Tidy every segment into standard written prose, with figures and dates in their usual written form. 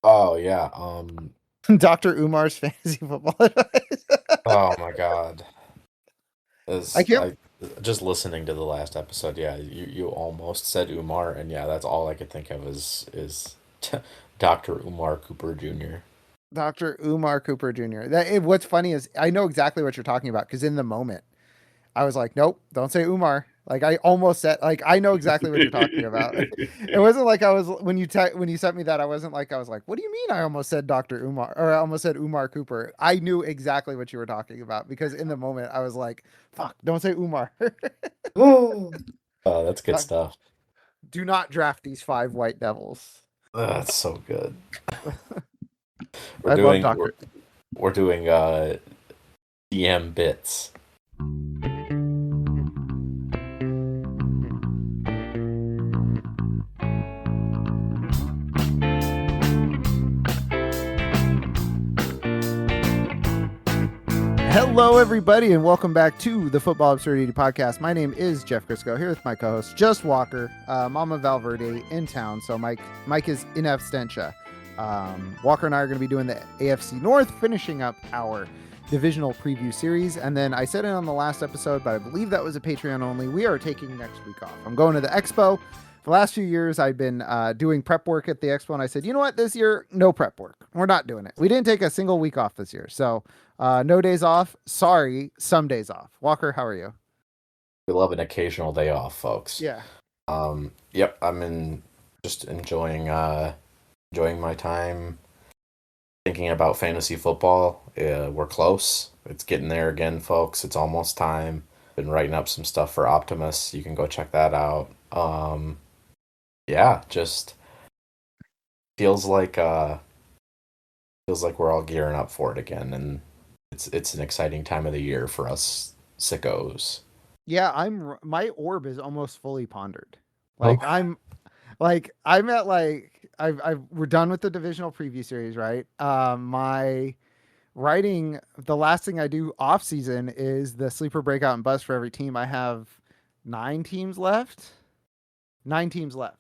Oh yeah. Dr. Umar's fantasy football advice. Oh my God. I Is can't. I just listening to the last episode, yeah, you almost said Umar, and yeah, that's all I could think of is Dr. Umar Cooper Jr. Dr. Umar Cooper Jr. What's funny is I know exactly what you're talking about because in the moment I was like, nope, don't say Umar. Like I almost said, like I know exactly what you're talking about. It wasn't like I was when you sent me that. I was like, what do you mean? I almost said Dr. Umar or I almost said Umar Cooper. I knew exactly what you were talking about because in the moment I was like, fuck, don't say Umar. Oh, that's good Doc- stuff. Do not draft these five white devils. That's so good. We're I love doing we're, Doctor. we're doing DM bits. Hello, everybody, and welcome back to the Football Absurdity Podcast. My name is Jeff Crisco, here with my co-host, Just Walker, Mama Valverde in town. So Mike is in absentia. Walker and I are going to be doing the AFC North, finishing up our divisional preview series. And then I said it on the last episode, but I believe that was a Patreon only. We are taking next week off. I'm going to the Expo. For the last few years, I've been doing prep work at the Expo, and I said, you know what, this year, no prep work. We're not doing it. We didn't take a single week off this year. So no days off. Sorry, some days off. Walker, how are you? We love an occasional day off, folks. Yeah. Yep, just enjoying my time thinking about fantasy football. We're close. It's getting there again, folks. It's almost time. Been writing up some stuff for Optimus. You can go check that out. Yeah, just feels like uh feels like we're all gearing up for it again, and it's an exciting time of the year for us sickos. Yeah, my orb is almost fully pondered. Oh, Like I'm at like I've we're done with the divisional preview series, right? My writing, the last thing I do off season is the sleeper breakout and bust for every team. I have nine teams left. Nine teams left.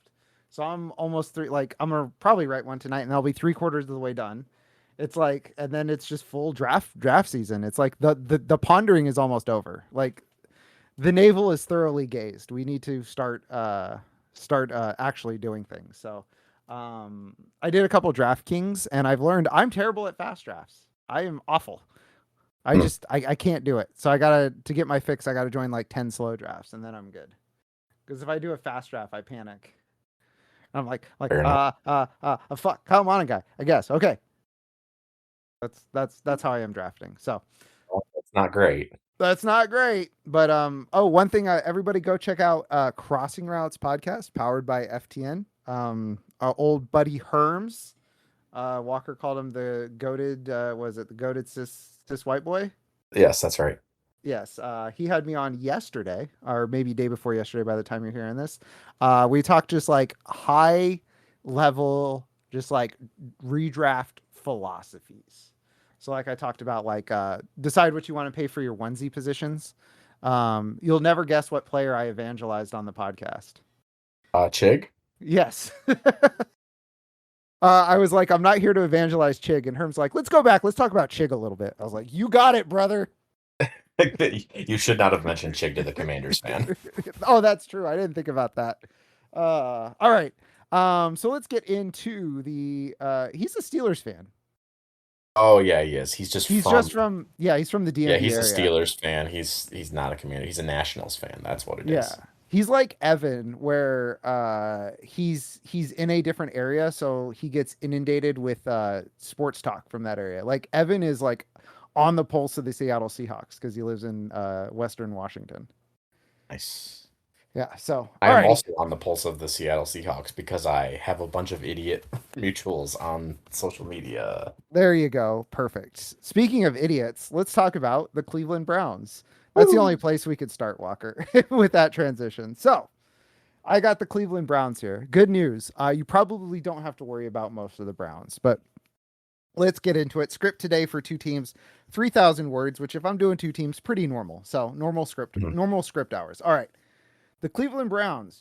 So I'm almost three. Like I'm gonna probably write one tonight, and I'll be three-quarters of the way done. It's like, and then it's just full draft season. It's like the pondering is almost over. Like the navel is thoroughly gazed. We need to start actually doing things. So I did a couple DraftKings, and I've learned I'm terrible at fast drafts. I am awful. I can't do it. So I gotta to get my fix. I gotta join like 10 slow drafts, and then I'm good. Because if I do a fast draft, I panic. I'm fair enough. fuck. Come on, guy. I guess. Okay. That's how I am drafting. So It's not great. that's not great. But one thing, everybody go check out Crossing Routes podcast powered by FTN. Our old buddy Herms, Walker called him the goated. Was it the goated cis white boy? Yes, that's right. Yes, he had me on yesterday, or maybe day before yesterday. By the time you're hearing this, we talked just like high level, just like redraft philosophies. So, like I talked about, like decide what you want to pay for your onesie positions. You'll never guess what player I evangelized on the podcast. Chig? Yes. I was like, I'm not here to evangelize Chig, and Herm's like, let's go back, let's talk about Chig a little bit. I was like, you got it, brother. You should not have mentioned Chig to the Commanders fan. Oh, that's true. I didn't think about that. All right. So let's get into the he's a Steelers fan. Oh yeah, he is. He's just He's from just from he's from the yeah, DMV he's a area. Steelers fan. He's not a Commander. He's a Nationals fan. That's what it Yeah. is. He's like Evan, where he's in a different area, so he gets inundated with sports talk from that area. Like Evan is like on the pulse of the Seattle Seahawks because he lives in Western Washington. Nice. Yeah. So I am alrighty. also on the pulse of the Seattle Seahawks because I have a bunch of idiot mutuals on social media. There you go. Perfect. Speaking of idiots, let's talk about the Cleveland Browns. That's the only Woo! place we could start, Walker, with that transition. So I got the Cleveland Browns here. Good news. You probably don't have to worry about most of the Browns, but let's get into it. Script today for two teams, 3,000 words, which if I'm doing two teams, pretty normal. So Mhm. normal script hours. All right. The Cleveland Browns,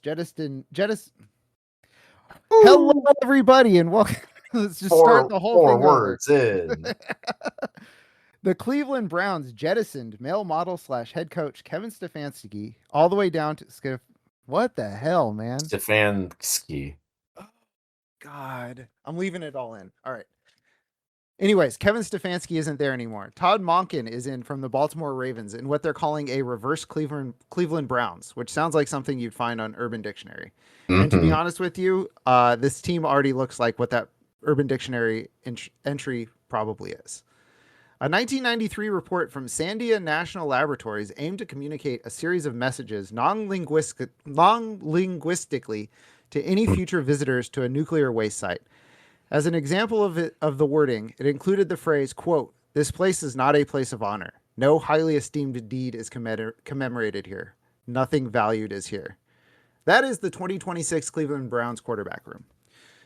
Hello, Woo! everybody, and welcome. Let's just start Four the whole four thing over. words in. The Cleveland Browns jettisoned male model slash head coach Kevin Stefanski all the way down to What the hell, man? Stefanski. God, I'm leaving it all in. All right. Anyways, Kevin Stefanski isn't there anymore. Todd Monken is in from the Baltimore Ravens in what they're calling a reverse Cleveland Browns, which sounds like something you'd find on Urban Dictionary. And to be Mm-hmm. honest with you, this team already looks like what that Urban Dictionary entry probably is. A 1993 report from Sandia National Laboratories aimed to communicate a series of messages non-linguistically to any future visitors to a nuclear waste site. As an example of the wording, it included the phrase, quote, "This place is not a place of honor. No highly esteemed deed is commemorated here. Nothing valued is here." That is the 2026 Cleveland Browns quarterback room.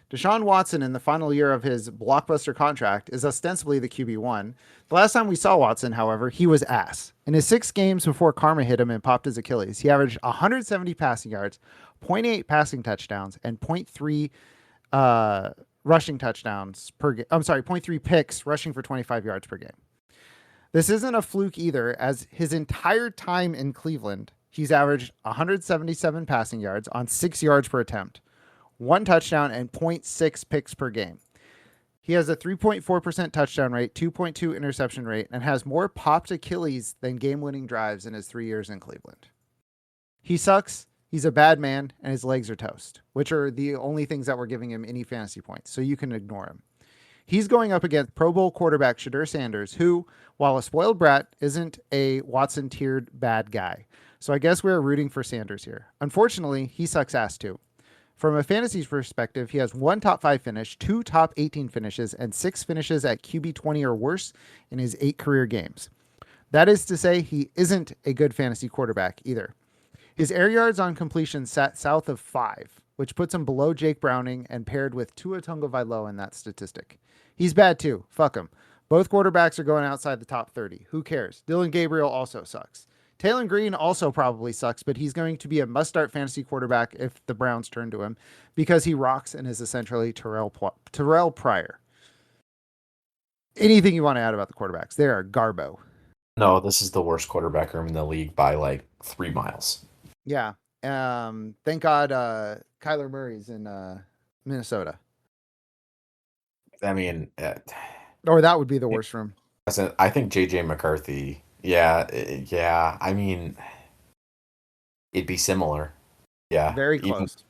Deshaun Watson, in the final year of his blockbuster contract, is ostensibly the QB1. The last time we saw Watson, however, he was ass. In his 6 games before karma hit him and popped his Achilles, he averaged 170 passing yards, zero point 0.8 passing touchdowns, and 0.3 rushing touchdowns per game. I'm sorry, zero point 0.3 picks rushing for 25 yards per game. This isn't a fluke either, as his entire time in Cleveland, he's averaged 177 passing yards on 6 yards per attempt, 1 touchdown, and 0.6 picks per game. He has a 3.4% touchdown rate, 2.2 interception rate, and has more popped Achilles than game-winning drives in his 3 years in Cleveland. He sucks. He's a bad man, and his legs are toast, which are the only things that were giving him any fantasy points, so you can ignore him. He's going up against Pro Bowl quarterback Shadur Sanders, who, while a spoiled brat, isn't a Watson-tiered bad guy. So I guess we're rooting for Sanders here. Unfortunately, he sucks ass too. From a fantasy perspective, he has 1 top 5 finish, 2 top 18 finishes, and 6 finishes at QB 20 or worse in his 8 career games. That is to say, he isn't a good fantasy quarterback either. His air yards on completion sat south of 5, which puts him below Jake Browning and paired with Tua Tagovailoa in that statistic. He's bad too. Fuck him. Both quarterbacks are going outside the top 30. Who cares? Dylan Gabriel also sucks. Taylor Green also probably sucks, but he's going to be a must-start fantasy quarterback if the Browns turn to him because he rocks and is essentially Terrell Pryor. Anything you want to add about the quarterbacks? They are garbo. No, this is the worst quarterback room in the league by like 3 miles. Yeah. Thank God Kyler Murray's in Minnesota. I mean, Or that would be the worst room. I think JJ McCarthy. Yeah, yeah. I mean, it'd be similar. Yeah, Very even close.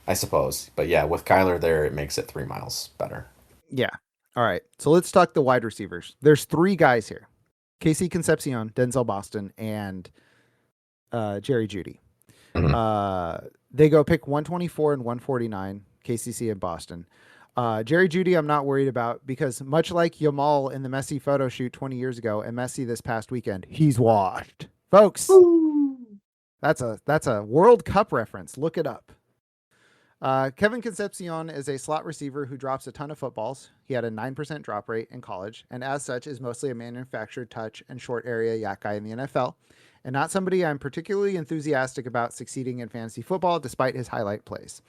I suppose. But yeah, with Kyler there, it makes it 3 miles better. Yeah. All right. So let's talk the wide receivers. There's 3 guys here: Casey Concepcion, Denzel Boston, and Jerry Jeudy. Mhm. They go pick 124 and 149, KCC and Boston. Jerry Jeudy, I'm not worried about because much like Yamal in the Messi photo shoot 20 years ago and Messi this past weekend, he's washed. Folks, that's a World Cup reference. Look it up. Kevin Concepcion is a slot receiver who drops a ton of footballs. He had a 9% drop rate in college, and as such is mostly a manufactured touch and short area yak guy in the NFL, and not somebody I'm particularly enthusiastic about succeeding in fantasy football despite his highlight plays.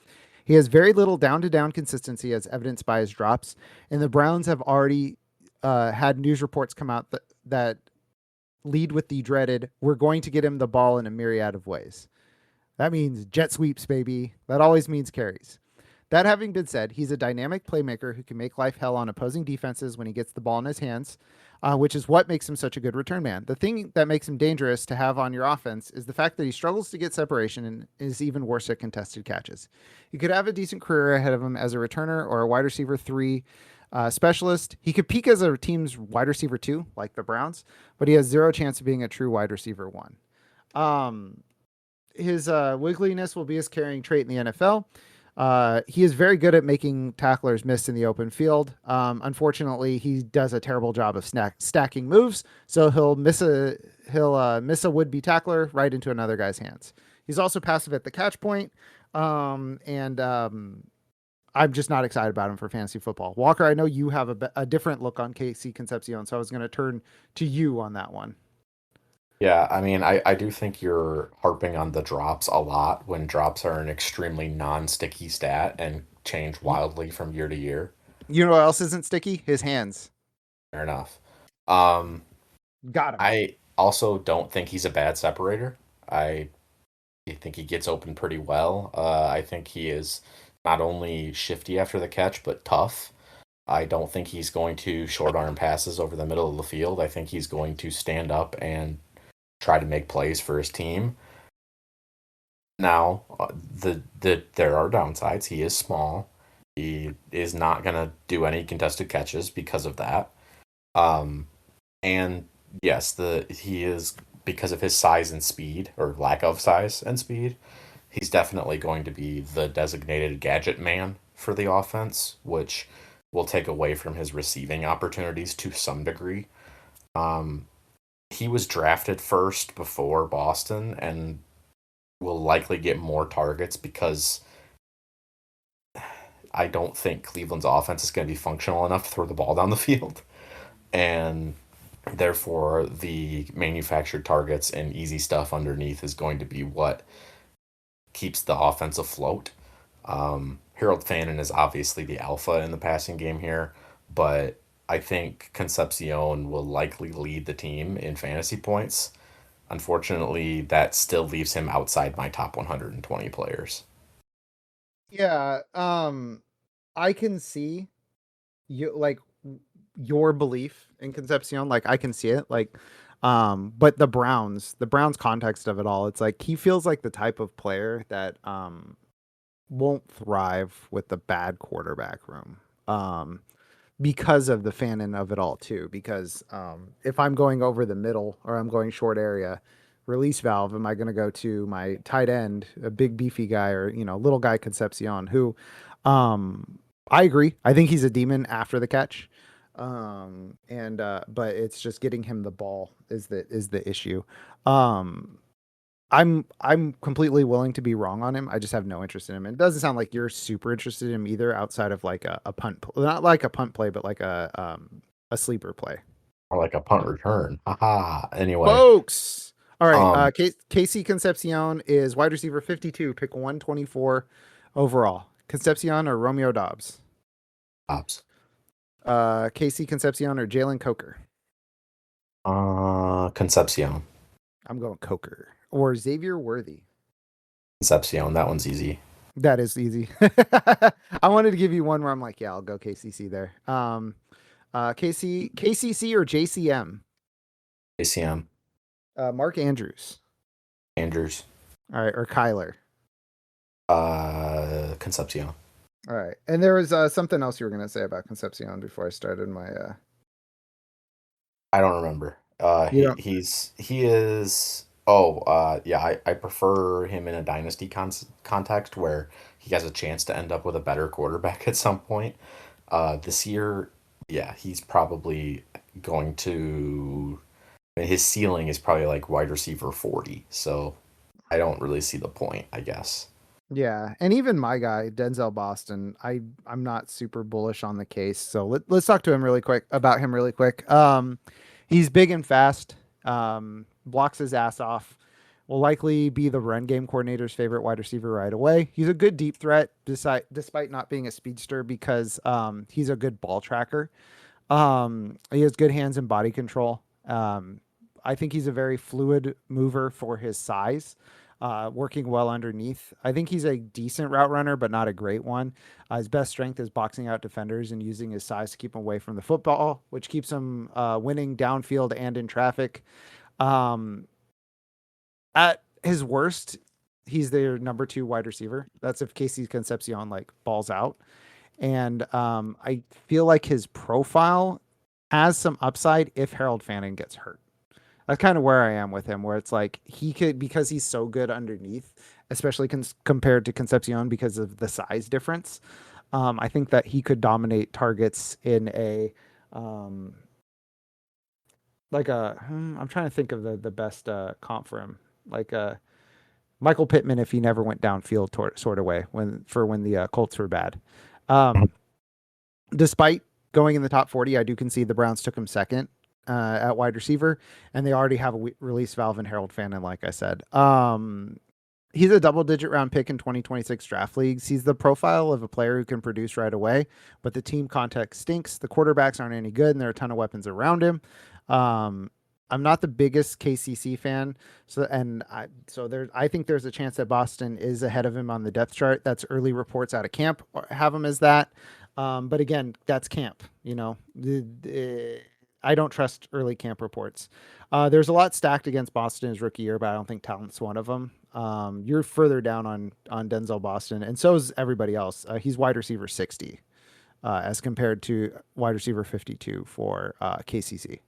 He has very little down-to-down consistency as evidenced by his drops, and the Browns have already had news reports come out that lead with the dreaded, "We're going to get him the ball in a myriad of ways." That means jet sweeps, baby. That always means carries. That having been said, he's a dynamic playmaker who can make life hell on opposing defenses when he gets the ball in his hands, which is what makes him such a good return man. The thing that makes him dangerous to have on your offense is the fact that he struggles to get separation and is even worse at contested catches. He could have a decent career ahead of him as a returner or a wide receiver 3 specialist. He could peak as a team's wide receiver 2, like the Browns, but he has zero chance of being a true wide receiver 1. His wiggliness will be his carrying trait in the NFL. He is very good at making tacklers miss in the open field. Unfortunately, he does a terrible job of stacking moves, so he'll miss a would-be tackler right into another guy's hands. He's also passive at the catch point, and I'm just not excited about him for fantasy football. Walker, I know you have a different look on Casey Concepcion, so I was going to turn to you on that one. Yeah, I mean, I do think you're harping on the drops a lot when drops are an extremely non-sticky stat and change wildly from year to year. You know what else isn't sticky? His hands. Fair enough. Um, Got him. I also don't think he's a bad separator. I think he gets open pretty well. I think he is not only shifty after the catch, but tough. I don't think he's going to short arm passes over the middle of the field. I think he's going to stand up and try to make plays for his team. Now, there are downsides. He is small. He is not going to do any contested catches because of that. Um, and yes, the he is because of his size and speed, or lack of size and speed. He's definitely going to be the designated gadget man for the offense, which will take away from his receiving opportunities to some degree. Um, he was drafted first before Boston and will likely get more targets because I don't think Cleveland's offense is going to be functional enough to throw the ball down the field. And therefore, the manufactured targets and easy stuff underneath is going to be what keeps the offense afloat. Harold Fannin is obviously the alpha in the passing game here, but I think Concepcion will likely lead the team in fantasy points. Unfortunately, that still leaves him outside my top 120 players. Yeah, I can see you like your belief in Concepcion. Like I can see it. Like, but the Browns context of it all, it's like he feels like the type of player that won't thrive with the bad quarterback room. Because of the fanon of it all too. Because if I'm going over the middle or I'm going short area, release valve, am I going to go to my tight end, a big beefy guy, or little guy Concepcion, who I agree. I think he's a demon after the catch. And but it's just getting him the ball is the issue. Um I'm completely willing to be wrong on him. I just have no interest in him. And it doesn't sound like you're super interested in him either, outside of like a not like a punt play, but like a sleeper play. Or like a punt return. Haha. Anyway, Folks. All right. um, Casey Concepcion is wide receiver 52, pick 124 overall. Concepcion or Romeo Dobbs? Ops. Casey Concepcion or Jalen Coker? Concepcion. I'm going Coker. Or Xavier Worthy. Concepcion. That one's easy. That is easy. I wanted to give you one where I'm like, yeah, I'll go KCC there. KCC or JCM? ACM. Mark Andrews. Andrews. All right, or Kyler. Concepcion. All right, and there was something else you were gonna say about Concepcion before I started my. I don't remember. You don't. He is. Oh, yeah. I prefer him in a dynasty context where he has a chance to end up with a better quarterback at some point. This year, yeah, he's probably going to. I mean, his ceiling is probably like wide receiver 40. So I don't really see the point, I guess. Yeah, and even my guy Denzel Boston, I'm not super bullish on the case. So let's talk to him really quick about him really quick. He's big and fast. Blocks his ass off. Will likely be the run game coordinator's favorite wide receiver right away. He's a good deep threat, despite not being a speedster, because he's a good ball tracker. He has good hands and body control. I think he's a very fluid mover for his size, working well underneath. I think he's a decent route runner, but not a great one. His best strength is boxing out defenders and using his size to keep him away from the football, which keeps him winning downfield and in traffic. Um, at his worst, he's their number two wide receiver. That's if Casey Concepcion like balls out. And I feel like his profile has some upside if Harold Fanning gets hurt. That's kind of where I am with him, where it's like he could, because he's so good underneath, especially compared to Concepcion because of the size difference. I think that he could dominate targets in a I'm trying to think of the best comp for him, like Michael Pittman if he never went downfield sort of way when the Colts were bad. Um, Despite going in the top 40, I do concede the Browns took him second at wide receiver, and they already have a release valve in Harold Fannin, like I said. He's a double-digit round pick in 2026 draft leagues. He's the profile of a player who can produce right away, but the team context stinks. The quarterbacks aren't any good, and there are a ton of weapons around him. Um, I'm not the biggest KCC fan, I think there's a chance that Boston is ahead of him on the depth chart. That's early reports out of camp have him as that. But again, that's camp. I don't trust early camp reports. There's a lot stacked against Boston his rookie year, but I don't think talent's one of them. You're further down on Denzel Boston, and so is everybody else. He's wide receiver 60 as compared to wide receiver 52 for KCC.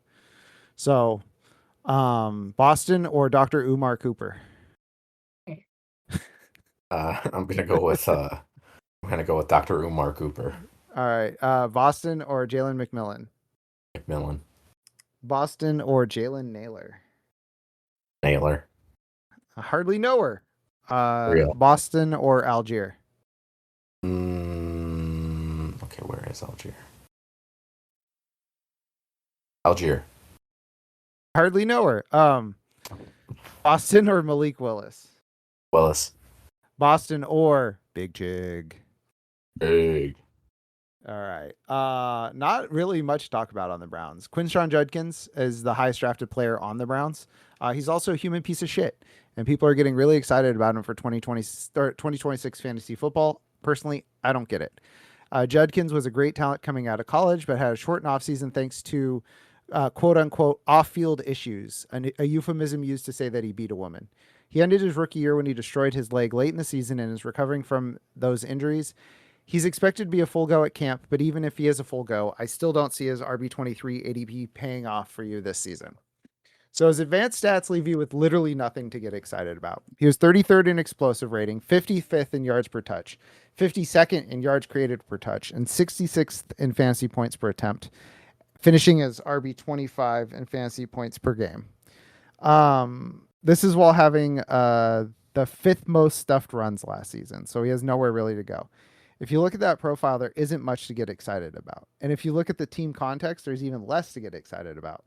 So Boston or Dr. Umar Cooper? I'm gonna go with Dr. Umar Cooper. All right. Boston or Jalen McMillan? McMillan. Boston or Jalen Naylor? Naylor. I hardly know her. Real. Boston or Algier? Okay, where is Algier? Algier. Hardly know her. Boston or Malik Willis? Willis. Boston or Big Jig? Big. All right. Not really much to talk about on the Browns. Quinshawn Judkins is the highest drafted player on the Browns. He's also a human piece of shit, and people are getting really excited about him for 2026 fantasy football. Personally, I don't get it. Judkins was a great talent coming out of college, but had a shortened offseason thanks to quote unquote off-field issues, a euphemism used to say that he beat a woman. He ended his rookie year when he destroyed his leg late in the season and is recovering from those injuries. He's expected to be a full go at camp, but even if he is a full go, I still don't see his RB23 ADP paying off for you this season. So his advanced stats leave you with literally nothing to get excited about. He was 33rd in explosive rating, 55th in yards per touch, 52nd in yards created per touch, and 66th in fantasy points per attempt, finishing as RB25 in fantasy points per game. This is while having the fifth most stuffed runs last season, so he has nowhere really to go. If you look at that profile, there isn't much to get excited about. And if you look at the team context, there's even less to get excited about.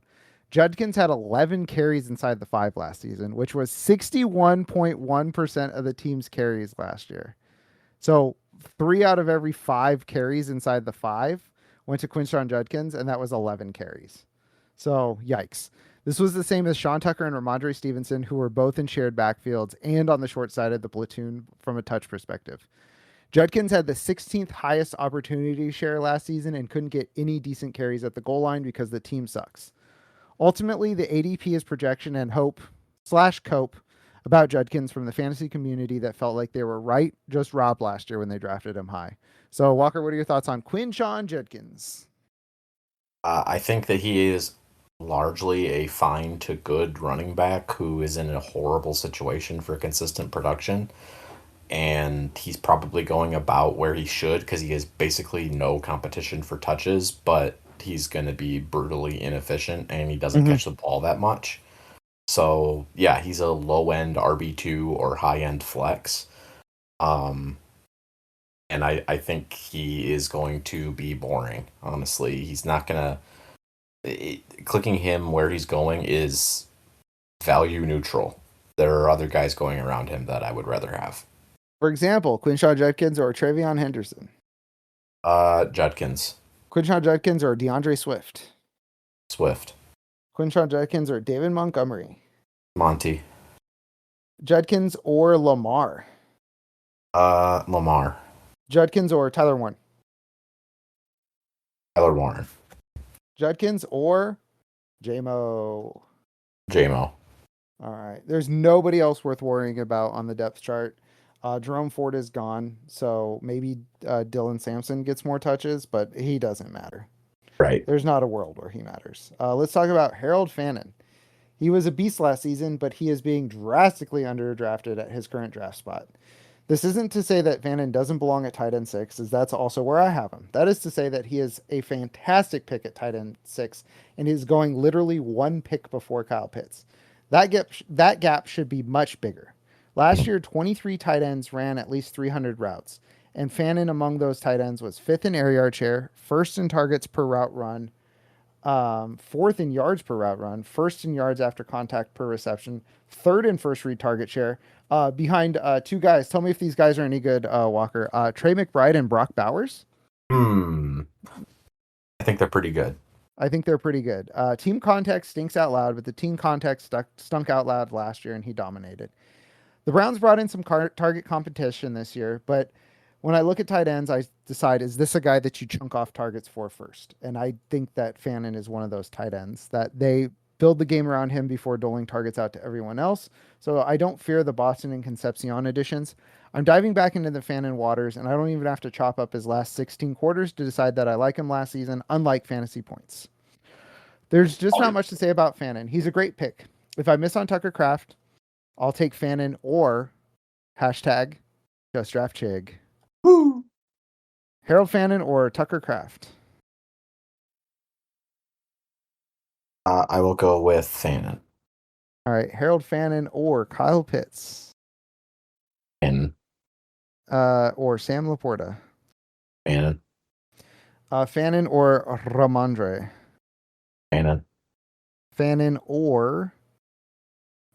Judkins had 11 carries inside the 5 last season, which was 61.1% of the team's carries last year. So 3 out of every 5 carries inside the 5 went to Quinshawn Judkins, and that was 11 carries. So yikes. This was the same as Sean Tucker and Ramondre Stevenson, who were both in shared backfields and on the short side of the platoon from a touch perspective. Judkins had the 16th highest opportunity share last season and couldn't get any decent carries at the goal line because the team sucks. Ultimately, the ADP is projection and hope/cope about Judkins from the fantasy community that felt like they were right, just robbed last year when they drafted him high. So, Walker, what are your thoughts on Quinshawn Judkins? I think that he is largely a fine to good running back who is in a horrible situation for consistent production. And he's probably going about where he should because he has basically no competition for touches, but he's going to be brutally inefficient and he doesn't catch the ball that much. So, yeah, he's a low-end RB2 or high-end flex. And I think he is going to be boring, honestly. He's not going to... Clicking him where he's going is value neutral. There are other guys going around him that I would rather have. For example, Quinshawn Judkins or Travion Henderson? Judkins. Quinshawn Judkins or DeAndre Swift? Swift. Quinshawn Judkins or David Montgomery? Monty. Judkins or Lamar? Lamar. Judkins or Tyler Warren? Tyler Warren. Judkins or JMO? JMO. All right. There's nobody else worth worrying about on the depth chart. Jerome Ford is gone, so maybe Dylan Sampson gets more touches, but he doesn't matter. Right. There's not a world where he matters. Let's talk about Harold Fannin. He was a beast last season, but he is being drastically underdrafted at his current draft spot. This isn't to say that Fannin doesn't belong at tight end 6, as that's also where I have him. That is to say that he is a fantastic pick at tight end 6, and is going literally 1 pick before Kyle Pitts. That gap should be much bigger. Last year, 23 tight ends ran at least 300 routes, and Fannin among those tight ends was 5th in air yard share, 1st in targets per route run, Fourth in yards per route run, first in yards after contact per reception, third in first read target share, behind two guys. Tell me if these guys are any good, Walker. Trey McBride and Brock Bowers. Hmm. I think they're pretty good. I think they're pretty good. Team contact stinks out loud, but the team contact stunk out loud last year, and he dominated. The Browns brought in some target competition this year, but when I look at tight ends, I decide, is this a guy that you chunk off targets for first? And I think that Fannin is one of those tight ends that they build the game around him before doling targets out to everyone else. So I don't fear the Boston and Concepcion additions. I'm diving back into the Fannin waters, and I don't even have to chop up his last 16 quarters to decide that I like him last season, unlike fantasy points. There's just Oh, not much to say about Fannin. He's a great pick. If I miss on Tucker Craft, I'll take Fannin or hashtag just draft Chig. woo. Harold Fannin or Tucker Craft. I will go with Fannin. All right, Harold Fannin or Kyle Pitts. And Or Sam Laporta. Fannin. Fannin or Ramondre. Fannin. Fannin or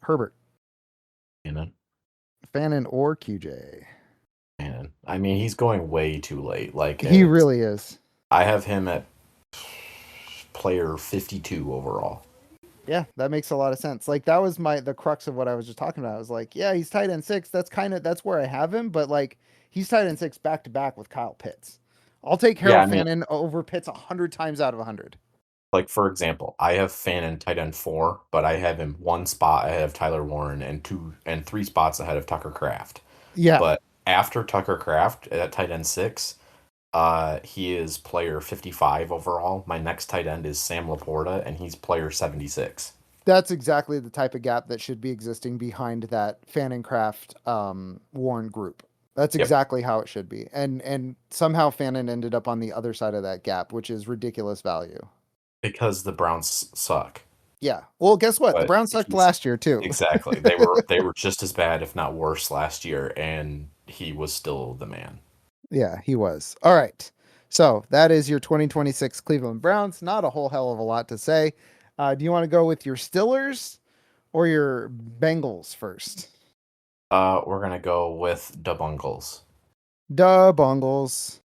Herbert. Fannin. Fannin or QJ. Fannin. I mean, he's going way too late. Like He really is. I have him at player 52 overall. Yeah, that makes a lot of sense. Like that was the crux of what I was just talking about. I was like, yeah, he's tight end 6. That's where I have him, but like he's tight end 6 back to back with Kyle Pitts. I'll take Yeah, Harold Fannin over Pitts 100 times out of 100. like for example, I have Fannin tight end 4, but I have him one spot ahead of Tyler Warren and 3 spots ahead of Tucker Craft. Yeah, But after Tucker Craft at tight end 6, he is player 55 overall. My next tight end is Sam Laporta, and he's player 76. that's exactly the type of gap that should be existing behind that Fannin Craft Warren group. That's Yep. exactly how it should be. And somehow Fannin ended up on the other side of that gap, which is ridiculous value. Because the Browns suck. Yeah. Well, guess what? The But Browns sucked he's last year too. exactly. They were just as bad, if not worse, last year, and he was still the man. Yeah, he was. All right. So that is your 2026 Cleveland Browns. Not a whole hell of a lot to say. Do you want to go with your Stillers or your Bengals first? We're gonna go with the Bungles. Duh, Bungles.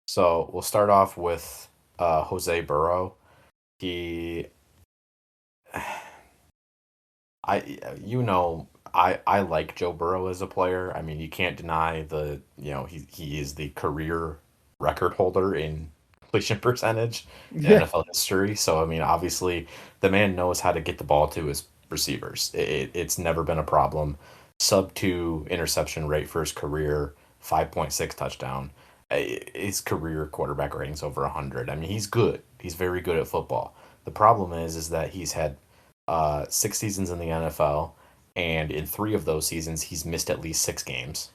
So we'll start off with Jose Burrow. He, I like Joe Burrow as a player. I mean, you can't deny he is the career record holder in completion percentage in Yeah, NFL history. So I mean, obviously, the man knows how to get the ball to his receivers. It's never been a problem. Sub 2 interception rate for his career, 5.6 touchdown. His career quarterback rating's over 100. I mean, he's good. He's very good at football. The problem is that he's had 6 seasons in the NFL, and in 3 of those seasons, he's missed at least 6 games.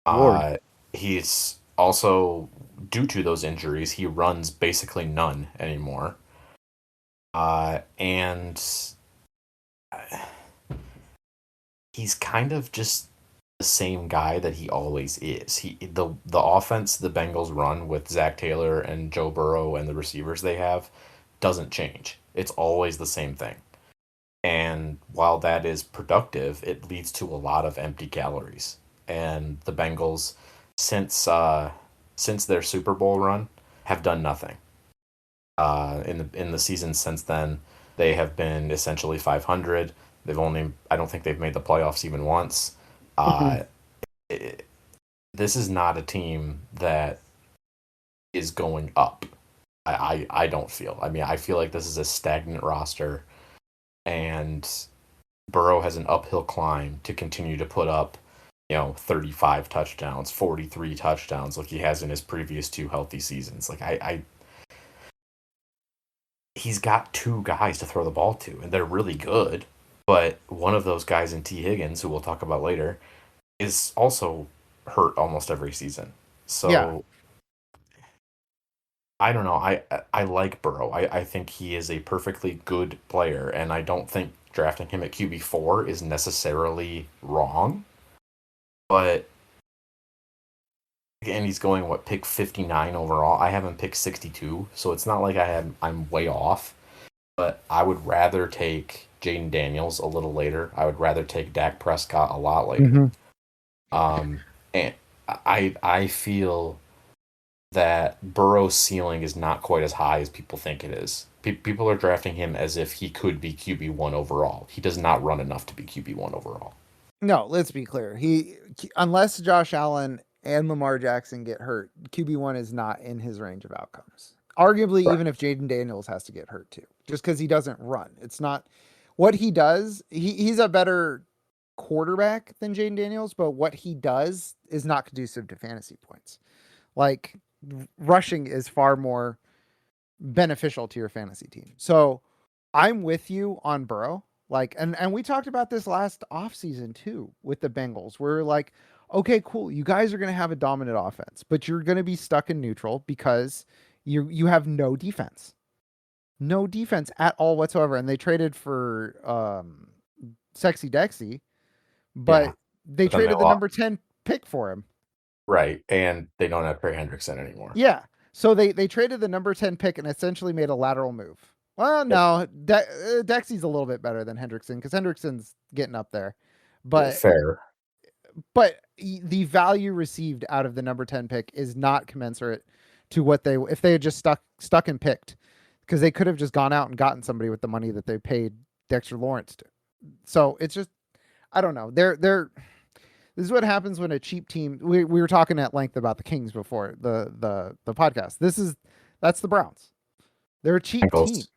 Lord. He's also, due to those injuries, he runs basically none anymore. And he's kind of just the same guy that he always is. The offense the Bengals run with Zach Taylor and Joe Burrow and the receivers they have doesn't change. It's always the same thing. And while that is productive, it leads to a lot of empty calories. And the Bengals, since their Super Bowl run, have done nothing. In the season since then, they have been essentially 500. I don't think they've made the playoffs even once. Uh, this is not a team that is going up. I don't feel. I mean, I feel like this is a stagnant roster, and Burrow has an uphill climb to continue to put up, 35 touchdowns, 43 touchdowns, like he has in his previous 2 healthy seasons. Like he's got 2 guys to throw the ball to, and they're really good. But one of those guys in T. Higgins, who we'll talk about later, is also hurt almost every season. Yeah. So I don't know. I like Burrow. I think he is a perfectly good player, and I don't think drafting him at QB4 is necessarily wrong. But and he's going pick 59 overall. I have him pick 62, so it's not like I'm way off. But I would rather take Jaden Daniels a little later. I would rather take Dak Prescott a lot later. Mm-hmm. Um, and I feel that Burrow's ceiling is not quite as high as people think it is. People are drafting him as if he could be QB1 overall. He does not run enough to be QB1 overall. No, let's be clear. Unless Josh Allen and Lamar Jackson get hurt, QB1 is not in his range of outcomes. Arguably, Right. even if Jaden Daniels has to get hurt too, just because he doesn't run. It's not what he does. He's a better quarterback than Jaden Daniels, but what he does is not conducive to fantasy points. Like rushing is far more beneficial to your fantasy team. So I'm with you on Burrow. Like, and we talked about this last offseason too with the Bengals. We're like, okay, cool. You guys are going to have a dominant offense, but you're going to be stuck in neutral because you have no defense. No defense at all whatsoever. And they traded for Sexy Dexy, Yeah. but they But then they traded the lost. number 10 pick for him. Right. And they don't have Trey Hendrickson anymore. Yeah. So they traded the number 10 pick and essentially made a lateral move. Well, Yep. no, Dexy's a little bit better than Hendrickson because Hendrickson's getting up there. But Fair. the value received out of the number 10 pick is not commensurate to what if they had just stuck and picked, because they could have just gone out and gotten somebody with the money that they paid Dexter Lawrence to. So it's just, I don't know. This is what happens when a cheap team. We were talking at length about the Kings before the podcast. That's the Browns. They're a cheap team. Bengals.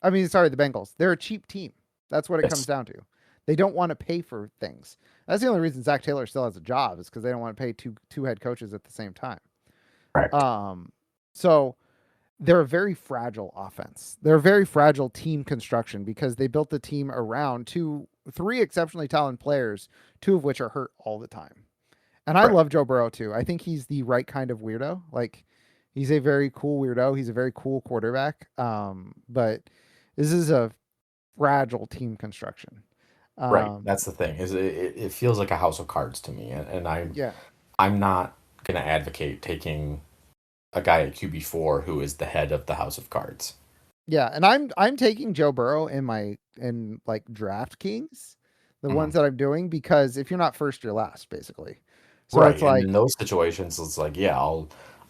I mean, sorry, the Bengals. They're a cheap team. That's what it comes Yes. down to. They don't want to pay for things. That's the only reason Zach Taylor still has a job, is because they don't want to pay two head coaches at the same time. Correct. So they're a very fragile offense. They're a very fragile team construction because they built the team around three exceptionally talented players, two of which are hurt all the time. And I Right. love Joe Burrow too. I think he's the right kind of weirdo. Like, he's a very cool weirdo. He's a very cool quarterback. But this is a fragile team construction. Right. That's the thing. It feels like a house of cards to me, and Yeah. I'm not gonna advocate taking a guy at QB4 who is the head of the house of cards. Yeah, and I'm taking Joe Burrow in like DraftKings, the ones Mhm. that I'm doing, because if you're not first, you're last, basically. So Right. it's And in like, those situations, it's like, yeah,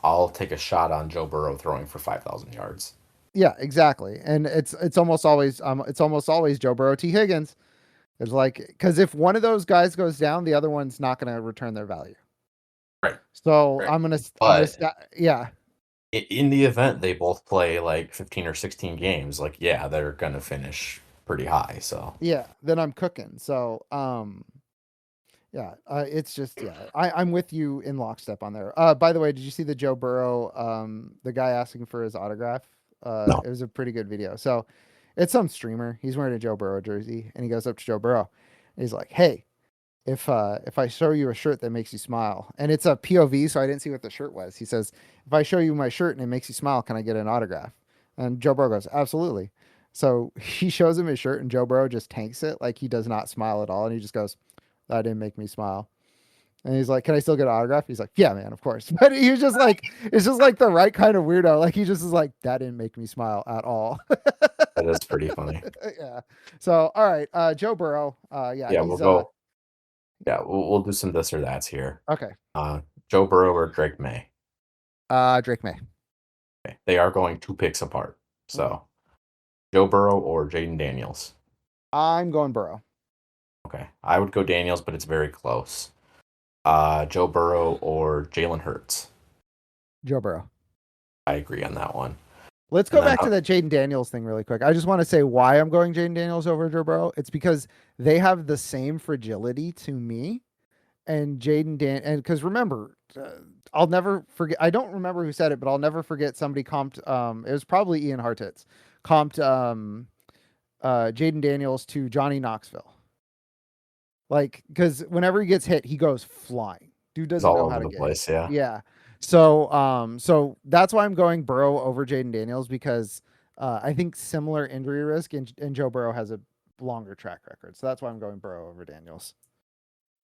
I'll take a shot on Joe Burrow throwing for 5,000 yards. yeah, exactly. And it's almost always Joe Burrow, T Higgins. It's like, because if one of those guys goes down, the other one's not going to return their value. Right. So Right. I'm gonna But yeah. in the event they both play like 15 or 16 games, like, yeah, they're gonna finish pretty high. So Yeah, then I'm cooking. So, yeah, it's just, yeah, I'm with you in lockstep on there. By the way, did you see the Joe Burrow, the guy asking for his autograph? no. It was a pretty good video. So it's some streamer. He's wearing a Joe Burrow jersey, and he goes up to Joe Burrow. And he's like, "Hey, if I show you a shirt that makes you smile," and it's a POV, so I didn't see what the shirt was. He says, "If I show you my shirt and it makes you smile, can I get an autograph?" And Joe Burrow goes, "Absolutely." So he shows him his shirt, and Joe Burrow just tanks it, like he does not smile at all, and he just goes, "That didn't make me smile." And he's like, "Can I still get an autograph?" He's like, "Yeah, man, of course." But he was just like, it's just like the right kind of weirdo. Like, he just is like, "That didn't make me smile at all." That is pretty funny. Yeah. So, all right, Joe Burrow. Yeah, Yeah, we'll he's go. Yeah, we'll do some this or that's here. okay. Joe Burrow or Drake May. Drake May. Okay. They are going 2 picks apart. Okay. So Joe Burrow or Jaden Daniels. I'm going Burrow. Okay. I would go Daniels, but it's very close. Joe Burrow or Jalen Hurts. Joe Burrow. I agree on that one. Let's And go then back to that Jaden Daniels thing really quick. I just want to say why I'm going Jaden Daniels over Joe Burrow. It's because they have the same fragility to me, and and because remember, I'll never forget. I don't remember who said it, but I'll never forget somebody comped. It was probably Ian Hartitz comped Jaden Daniels to Johnny Knoxville. Like, because whenever he gets hit, he goes flying. Dude it's doesn't all know how over to the get hit. place. Yeah. Yeah. So that's why I'm going Burrow over Jaden Daniels, because I think similar injury risk, and Joe Burrow has a longer track record. So that's why I'm going Burrow over Daniels.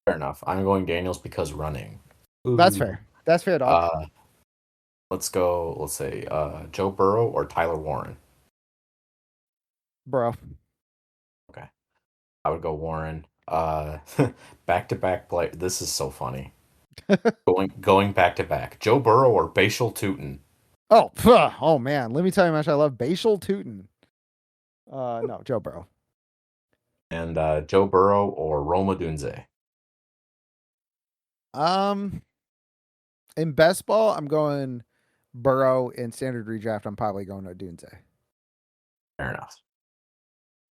Fair enough. I'm going Daniels because running. That's Ooh. fair. That's fair, dog. Let's go. Let's say Joe Burrow or Tyler Warren. Bro. Okay, I would go Warren. Back to back play. This is so funny. Going back to back. Joe Burrow or Bashal Tootin. Oh man, let me tell you how much I love Bashal Tootin. No, Joe Burrow. And Joe Burrow or Roma Dunze. Um, in best ball, I'm going Burrow. In standard redraft, I'm probably going to Dunze. Fair enough.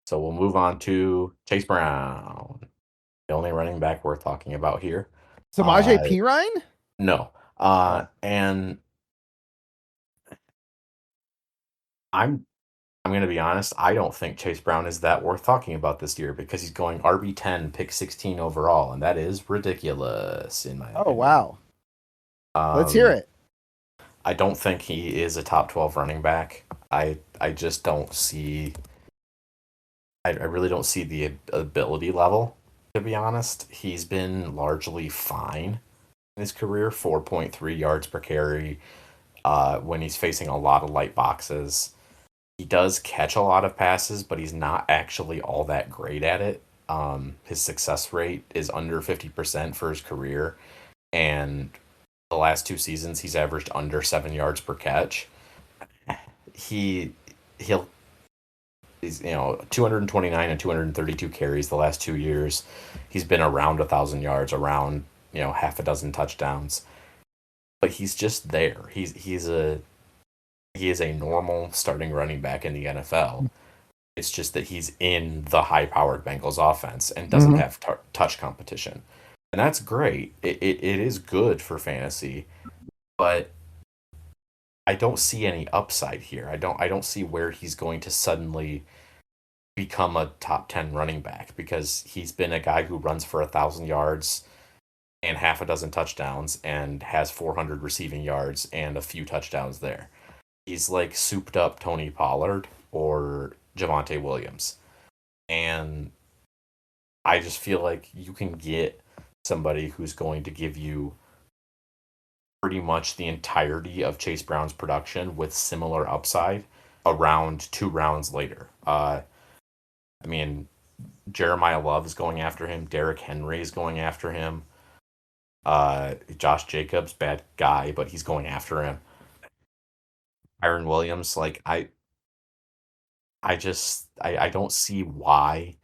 So we'll move on to Chase Brown, the only running back we're talking about here. Samaje Perine? No. And I'm going to be honest, I don't think Chase Brown is that worth talking about this year because he's going RB10, pick 16 overall, and that is ridiculous in my Oh opinion. wow. Let's hear it. I don't think he is a top 12 running back. I just don't see I really don't see the ability level, to be honest. He's been largely fine in his career, 4.3 yards per carry when he's facing a lot of light boxes. He does catch a lot of passes, but he's not actually all that great at it. His success rate is under 50% for his career, and the last 2 seasons he's averaged under 7 yards per catch. He he'll he's 229 and 232 carries the last 2 years. He's been around 1,000 yards, around half a dozen touchdowns, but he's just there. He is a normal starting running back in the NFL. It's just that he's in the high-powered Bengals offense and doesn't have touch competition, and that's great. It is good for fantasy, but I don't see any upside here. I don't see where he's going to suddenly become a top 10 running back because he's been a guy who runs for 1,000 yards and half a dozen touchdowns and has 400 receiving yards and a few touchdowns there. He's like souped up Tony Pollard or Javonte Williams. And I just feel like you can get somebody who's going to give you pretty much the entirety of Chase Brown's production with similar upside around 2 rounds later. I mean, Jeremiah Love is going after him. Derrick Henry is going after him. Josh Jacobs, bad guy, but he's going after him. Aaron Williams, like I don't see why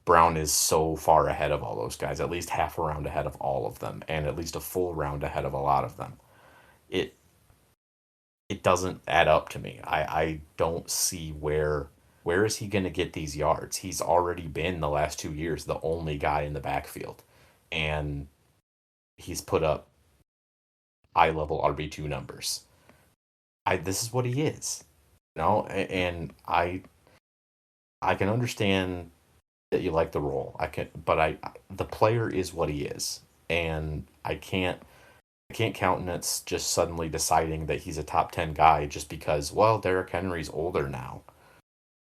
Brown is so far ahead of all those guys. At least half a round ahead of all of them, and at least a full round ahead of a lot of them. It doesn't add up to me. I don't see where is he going to get these yards? He's already been the last 2 years the only guy in the backfield, and he's put up high level RB2 numbers. This is what he is, and I can understand that you like the role. But the player is what he is, and I can't countenance just suddenly deciding that he's a top 10 guy just because, well, Derrick Henry's older now.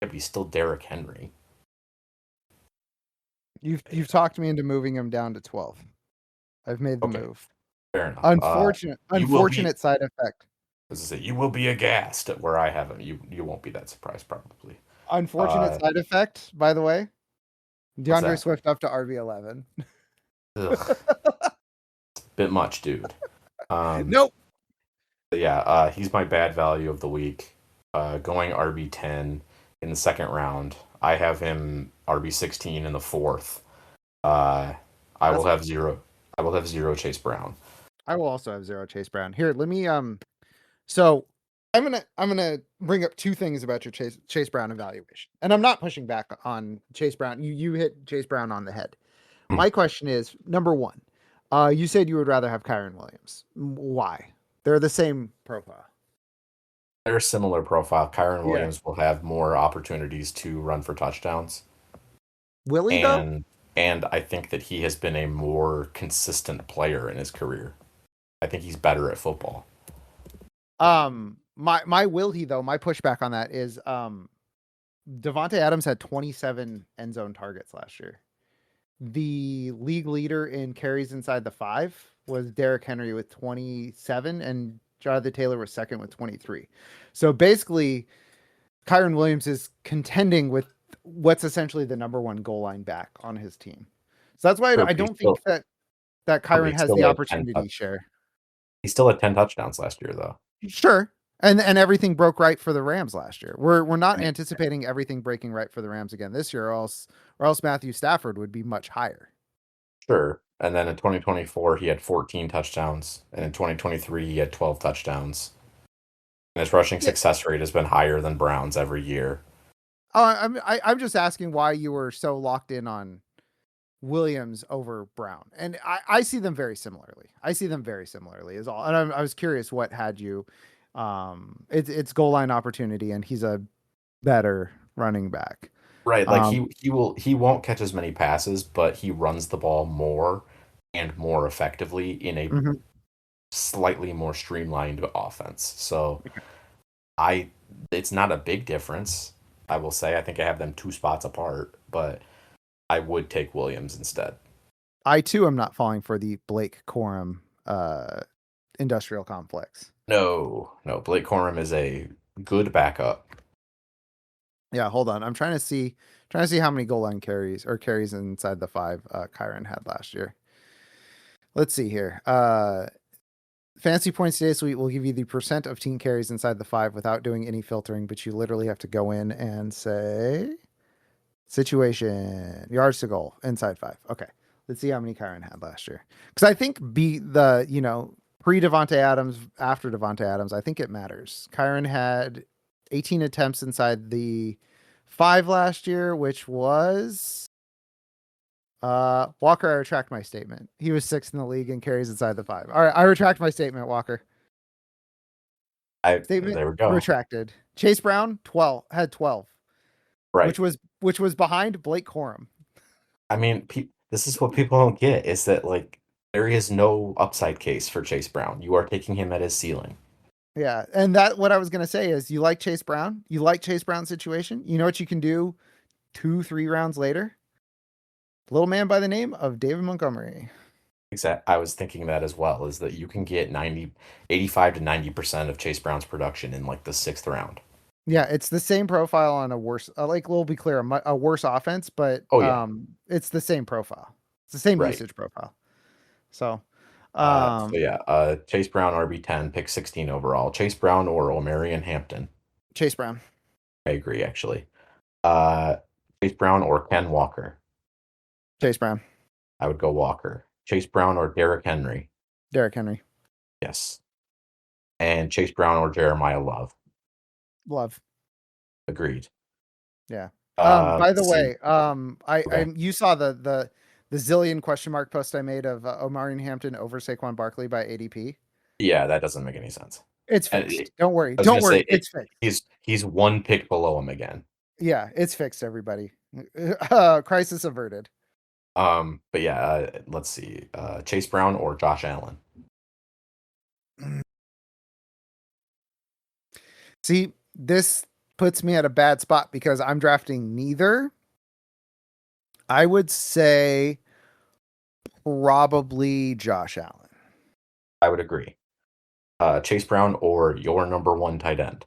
Yeah, but he's still Derrick Henry. You've talked me into moving him down to 12. I've made the move. Fair enough. Unfortunate side effect. As I say, you will be aghast at where I have him. You won't be that surprised, probably. Unfortunate side effect, by the way. DeAndre that? Swift up to RB11. Ugh. It's a bit much, dude. Nope. Yeah, he's my bad value of the week. Going RB10 in the second round. I have him RB16 in the fourth. I will have zero Chase Brown. I will also have zero Chase Brown. Here, let me so I'm gonna bring up two things about your Chase Brown evaluation. And I'm not pushing back on Chase Brown. You hit Chase Brown on the head. My question is, number one, you said you would rather have Kyren Williams. Why? They're the same profile. They're a similar profile. Kyren Williams will have more opportunities to run for touchdowns. Will he though? And I think that he has been a more consistent player in his career. I think he's better at football. My will he though, my pushback on that is Devontae Adams had 27 end zone targets last year. The league leader in carries inside the 5 was Derrick Henry with 27, and Jonathan Taylor was second with 23. So basically, Kyron Williams is contending with what's essentially the number one goal line back on his team. So that's why True, I but don't think that but Kyron he has still the had 10 opportunity share. he still had 10 touchdowns last year though. Sure. And everything broke right for the Rams last year. We're I not mean, anticipating everything breaking right for the Rams again this year, or else Matthew Stafford would be much higher. sure. And then in 2024 he had 14 touchdowns, and in 2023 he had 12 touchdowns. And his rushing Yeah. success rate has been higher than Brown's every year. I'm just asking why you were so locked in on Williams over Brown, and I see them very similarly. I see them very similarly is all. And I was curious what had you. It's goal line opportunity, and he's a better running back. Right, like Um, he won't catch as many passes, but he runs the ball more and more effectively in a mhm. slightly more streamlined offense. So I it's not a big difference. I will say I think I have them 2 spots apart, but I would take Williams instead. I too am not falling for the Blake Corum industrial complex. No, no, Blake Corum is a good backup. Yeah, hold on. I'm trying to see how many goal line carries inside the 5 Kyron had last year. Let's see here. Fantasy Points Today Suite will give you the percent of team carries inside the 5 without doing any filtering, but you literally have to go in and say situation, yards to goal, inside 5. Okay. Let's see how many Kyron had last year. Because I think pre Devonte Adams, after Devonte Adams, I think it matters. Kyron had 18 attempts inside the 5 last year, which was Walker. I retract my statement. He was 6th in the league and carries inside the 5. All right, I retract my statement, Walker. Statement There we go. retracted. Chase Brown 12, Right. which was behind Blake Corum. I mean, this is what people don't get is that like there is no upside case for Chase Brown. You are taking him at his ceiling. Yeah, and that what I was gonna say is you like Chase Brown. You like Chase Brown's situation. You know what you can do 2-3 rounds later? Little man by the name of David Montgomery. I was thinking that as well, is that you can get 85 to 90% of Chase Brown's production in like the 6th round. Yeah, it's the same profile on a worse, like we'll be clear, a worse offense, but Oh yeah, it's the same profile. It's the same right. usage profile. So, So yeah, Chase Brown RB10, pick 16 overall. Chase Brown or Omarion Hampton. Chase Brown, I agree actually. Uh, Chase Brown or Ken Walker. Chase Brown, I would go Walker. Chase Brown or Derrick Henry. Derrick Henry, Yes. And Chase Brown or Jeremiah Love. Love. Agreed. Yeah. By the Let's see. way, I Okay. you saw the zillion question mark post I made of Omarion Hampton over Saquon Barkley by ADP. Yeah, that doesn't make any sense. It's And fixed. Don't worry. I was Don't gonna say worry. It's fixed. he's 1 pick below him again. Yeah, it's fixed, everybody. Crisis averted. But yeah, let's see. Chase Brown or Josh Allen. See, this puts me at a bad spot because I'm drafting neither. I would say probably Josh Allen. I would agree. Chase Brown or your number 1 tight end.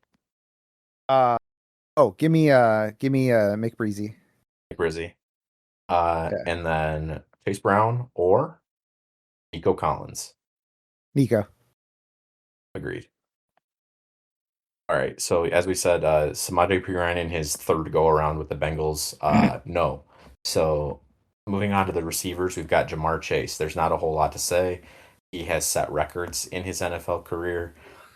Give me McBreezy. Brizzy. Okay. And then Chase Brown or Nico Collins. Nico. Agreed. All right. So as we said, Samaje Perine in his 3rd go around with the Bengals. No. So moving on to the receivers, we've got Jamar Chase. There's not a whole lot to say. He has set records in his NFL career.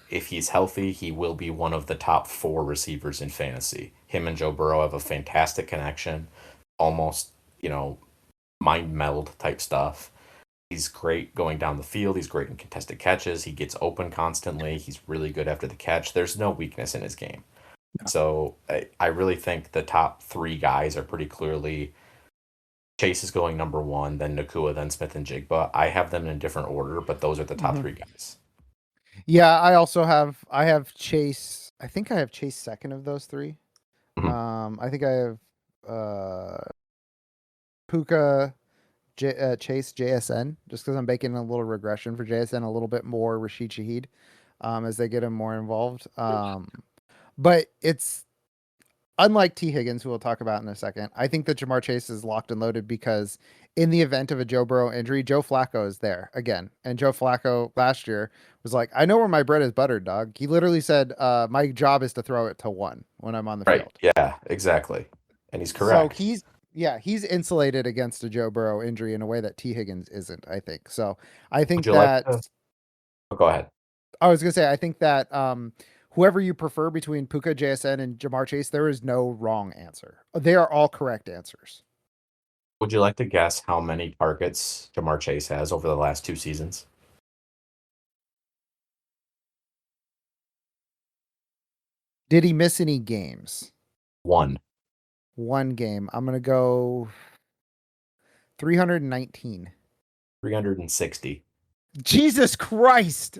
If he's healthy, he will be one of the top 4 receivers in fantasy. Him and Joe Burrow have a fantastic connection, almost, mind meld type stuff. He's great going down the field. He's great in contested catches. He gets open constantly. He's really good after the catch. There's no weakness in his game. So I really think the top 3 guys are pretty clearly Chase is going number 1, then Nakua, then Smith and Jigba. I have them in a different order, but those are the top 3 guys. Yeah, I have Chase. I think I have Chase second of those 3. Mhm. I think I have Puka, Chase JSN just because I'm making a little regression for JSN, a little bit more Rashid Shaheed as they get him more involved. But it's unlike T. Higgins, who we'll talk about in a second. I think that Jamar Chase is locked and loaded because in the event of a Joe Burrow injury, Joe Flacco is there again. And Joe Flacco last year was like, I know where my bread is buttered, dog. He literally said, my job is to throw it to one when I'm on the Right. field. Yeah, exactly. And he's So correct. he's insulated against a Joe Burrow injury in a way that T. Higgins isn't, I think. So I Would think you like that to? Oh, go ahead. I was gonna say I think that whoever you prefer between Puka JSN and Jamar Chase, there is no wrong answer. They are all correct answers. Would you like to guess how many targets Jamar Chase has over the last 2 seasons? Did he miss any games? One. One game. I'm gonna go 319. 360. Jesus Christ.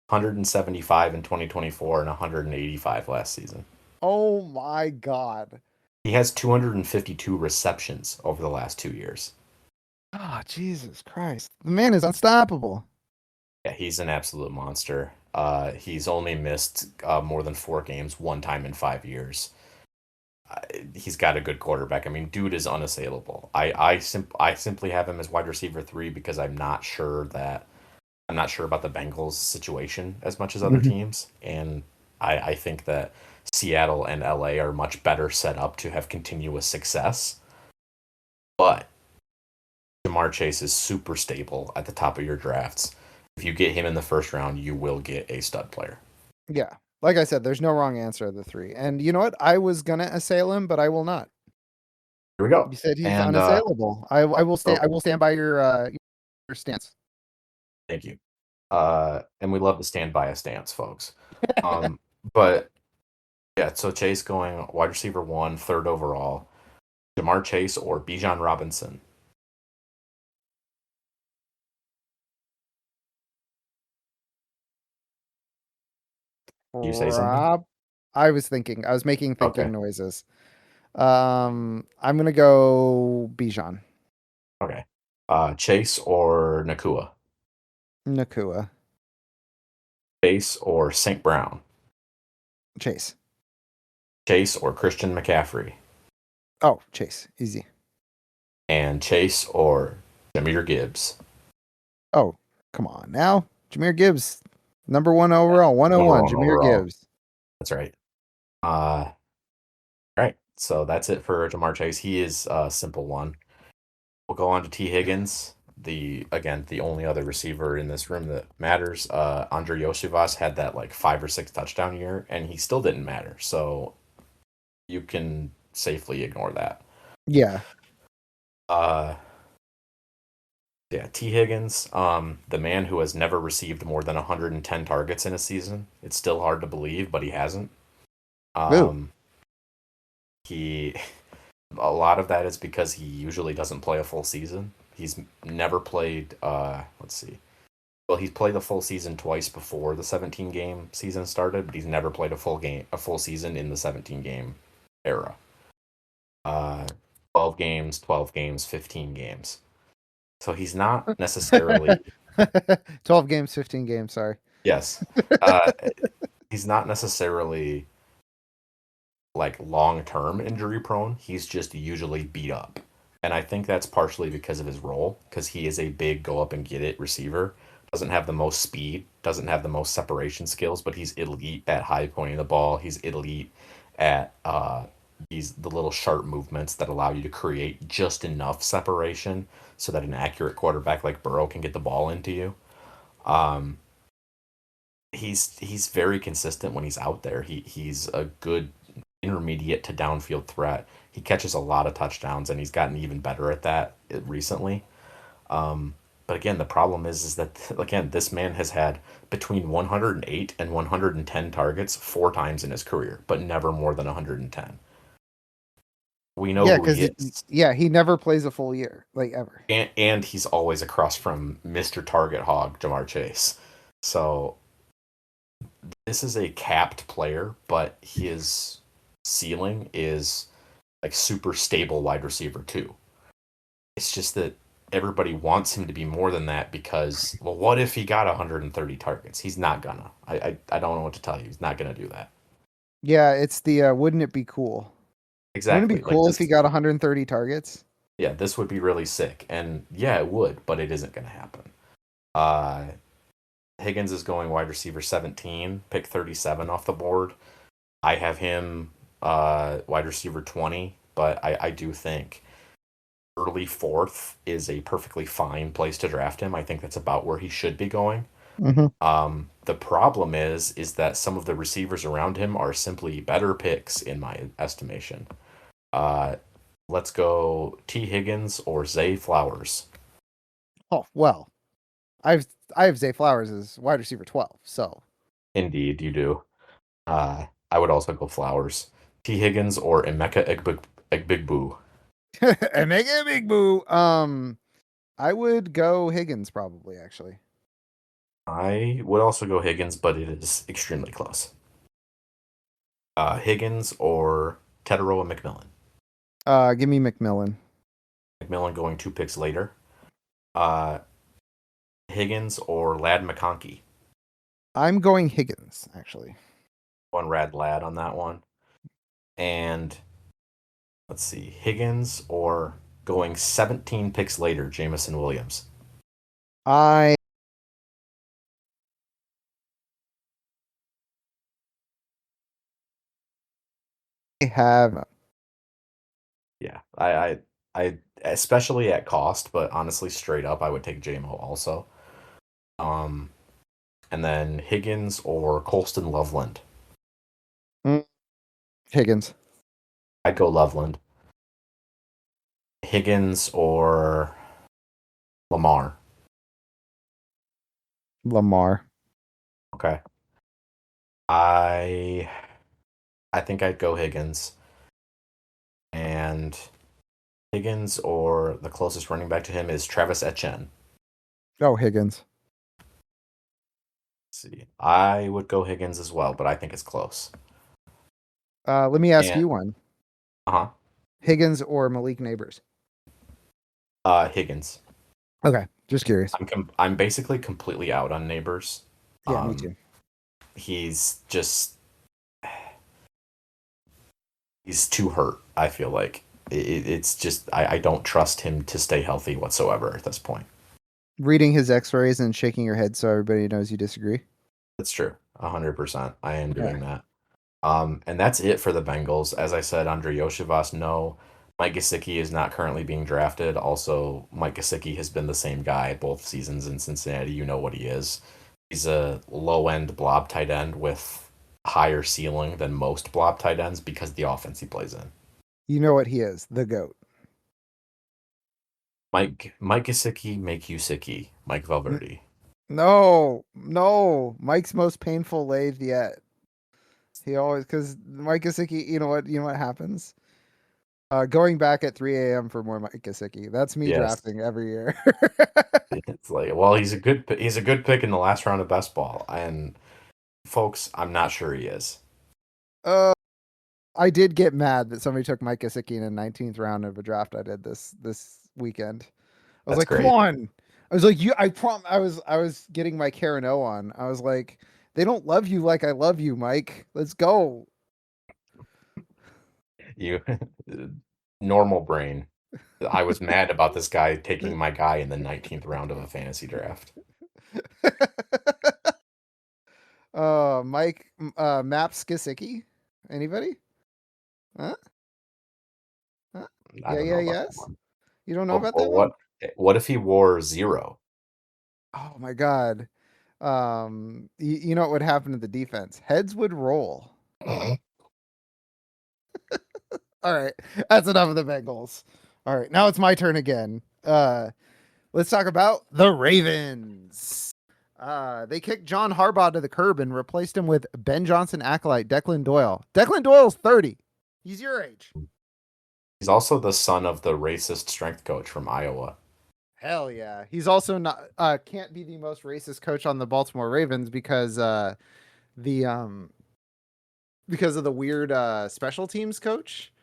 175 in 2024 and 185 last season. Oh my God. He has 252 receptions over the last 2 years. Ah, Jesus Christ. The man is unstoppable. Yeah, he's an absolute monster. He's only missed more than 4 games one time in 5 years. He's got a good quarterback. I mean, dude is unassailable. I simply have him as wide receiver 3 because I'm not sure about the Bengals situation as much as other Mhm. teams, and I think that Seattle and LA are much better set up to have continuous success. But Jamar Chase is super stable at the top of your drafts. If you get him in the first round, you will get a stud player. Yeah. Like I said, there's no wrong answer of the three. And you know what? I was gonna assail him, but I will not. Here we go. You said he's And unassailable. I will stand. oh, I will stand by your stance. thank you. And we love to stand by a stance, folks. But yeah, so Chase going wide receiver 1, third overall. Jamar Chase or Bijan Robinson? You say something? Rob, I was thinking. I was making thinking Okay. noises. I'm gonna go Bijan Okay. Chase or Nakua? Nakua Chase or St. Brown? Chase. Chase or Christian McCaffrey? Oh, Chase, easy. And Chase or Jameer Gibbs? Oh, come on now, Jameer Gibbs, number one overall, Number 101. one Jameer overall. Gibbs. That's right. Right. So that's it for Jamar Chase. He is a simple one. We'll go on to T. Higgins, the only other receiver in this room that matters. Andre Yosivas had that like 5 or 6 touchdown year, and he still didn't matter. So you can safely ignore that. Yeah, Uh, yeah, T. Higgins, the man who has never received more than 110 targets in a season. It's still hard to believe, but he hasn't. boo. Um, he a lot of that is because he usually doesn't play a full season. He's never played let's see. Well, he's played a full season twice before the 17 game season started, but he's never played a full season in the 17 game era. Uh 12 games, 12 games, 15 games. So he's not necessarily 12 games, 15 games. Sorry. yes. Uh he's not necessarily like long-term injury prone. He's just usually beat up. And I think that's partially because of his role, because he is a big go up and get it receiver. Doesn't have the most speed, doesn't have the most separation skills, but he's elite at high pointing the ball. He's elite at the little sharp movements that allow you to create just enough separation so that an accurate quarterback like Burrow can get the ball into you. Um, he's very consistent when he's out there. He's a good intermediate to downfield threat. He catches a lot of touchdowns, and he's gotten even better at that recently. But again, the problem is that again, this man has had between 108 and 110 targets 4 times in his career, but never more than 110. We know Yeah, who because he is, he never plays a full year, like ever. and he's always across from Mr. Target Hog, Jamar Chase. So this is a capped player, but his ceiling is like super stable wide receiver too. It's just that everybody wants him to be more than that because, well, what if he got 130 targets? He's not gonna. I don't know what to tell you. He's not gonna do that. Yeah, it's the wouldn't it be cool? Wouldn't it be Exactly. Like cool if he this, got 130 targets? yeah, this would be really sick. And yeah, it would, but it isn't gonna happen. Uh, Higgins is going wide receiver 17, pick 37 off the board. I have him wide receiver 20, but I do think early fourth is a perfectly fine place to draft him. I think that's about where he should be going. Mm-hmm. The problem is that some of the receivers around him are simply better picks in my estimation. Uh, let's go T. Higgins or Zay Flowers. Oh well, I've I have Zay Flowers as wide receiver 12. So Indeed, you do. I would also go Flowers. T. Higgins or Emeka Egbigbu. and make it a big boo. I would go Higgins probably actually. I would also go Higgins, but it is extremely close. Higgins or Tedero and McMillan. Give me McMillan. McMillan going 2 picks later. Uh, Higgins or Lad McConkey. I'm going Higgins actually. One rad lad on that one. And let's see, Higgins or going 17 picks later, Jamison Williams. I have Yeah, I especially at cost, but honestly, straight up, I would take JMO also. Um, and then Higgins or Colston Loveland. mm, Higgins. I'd go Loveland. Higgins or Lamar. Lamar. Okay. I I think I'd go Higgins. And Higgins or the closest running back to him is Travis Etienne. Oh, Higgins. Let's see. I would go Higgins as well, but I think it's close. Let me ask And you one. uh-huh. Higgins or Malik Neighbors? Higgins. Okay, just curious. I'm basically completely out on Neighbors. Yeah, me too. He's just he's too hurt. I feel like it's just I don't trust him to stay healthy whatsoever at this point. Reading his X-rays and shaking your head so everybody knows you disagree. That's true. 100%. I am Okay. doing that. And that's it for the Bengals. As I said, Andre Yoshivas, no. Mike Gesicki is not currently being drafted. Also, Mike Gesicki has been the same guy both seasons in Cincinnati. You know what he is. He's a low-end blob tight end with higher ceiling than most blob tight ends because of the offense he plays in. You know what he is, the GOAT. Mike Gesicki, make you sicky. Mike Valverde. No. Mike's most painful lathe yet. He always because Mike Gesicki. You know what happens. Going back at 3 a.m. for more Mike Gesicki. That's me Yes. drafting every year. It's like, well, he's a good pick in the last round of best ball. And folks, I'm not sure he is. uh, I did get mad that somebody took Mike Gesicki in the 19th round of a draft I did this weekend. I was That's like, come great. on. I was like, I was getting my Karen O on. I was like, they don't love you like I love you, Mike. Let's go. You normal brain. I was mad about this guy taking my guy in the 19th round of a fantasy draft. Mike, Maps Gesicki. Anybody? Huh? Huh? I don't know about that Yes. one. You don't know about that Or one? what if he wore 0? Oh my God. You know what would happen to the defense? Heads would roll. All right, that's enough of the Bengals. All right, now it's my turn again. Let's talk about the Ravens. They kicked John Harbaugh to the curb and replaced him with Ben Johnson acolyte Declan Doyle. Declan Doyle's 30. He's your age. He's also the son of the racist strength coach from Iowa. Hell yeah. He's also not can't be the most racist coach on the Baltimore Ravens the because of the weird special teams coach.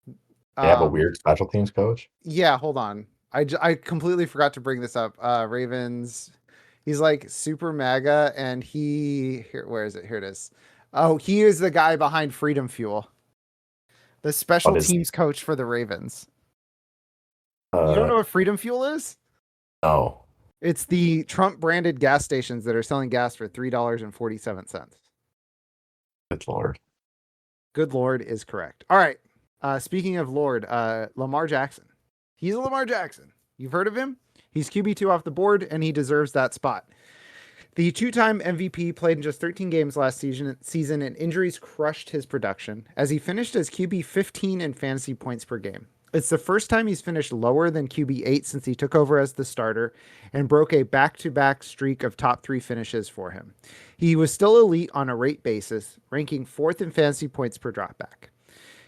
They have a weird special teams coach. Yeah, hold on. I completely forgot to bring this up. Ravens, he's like super MAGA, and where is it? Here it is. Oh, he is the guy behind Freedom Fuel, the special What is teams coach for the Ravens. You don't uh know what Freedom Fuel is? no. It's the Trump branded gas stations that are selling gas for $3.47. Good Lord. Good Lord is correct. All right. Speaking of Lord, Lamar Jackson. He's a Lamar Jackson. You've heard of him? He's QB2 off the board, and he deserves that spot. The two-time MVP played in just 13 games last season, and injuries crushed his production as he finished as QB 15 in fantasy points per game. It's the first time he's finished lower than QB 8 since he took over as the starter and broke a back-to-back streak of top 3 finishes for him. He was still elite on a rate basis, ranking 4th in fantasy points per dropback.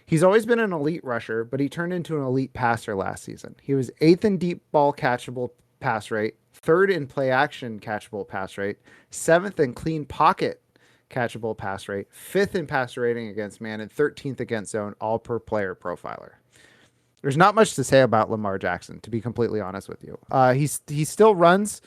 He's always been an elite rusher, but he turned into an elite passer last season. He was 8th in deep ball catchable pass rate, 3rd in play action catchable pass rate, 7th in clean pocket catchable pass rate, 5th in passer rating against man, and 13th against zone, all per player profiler. There's not much to say about Lamar Jackson, to be completely honest with you. He still runs,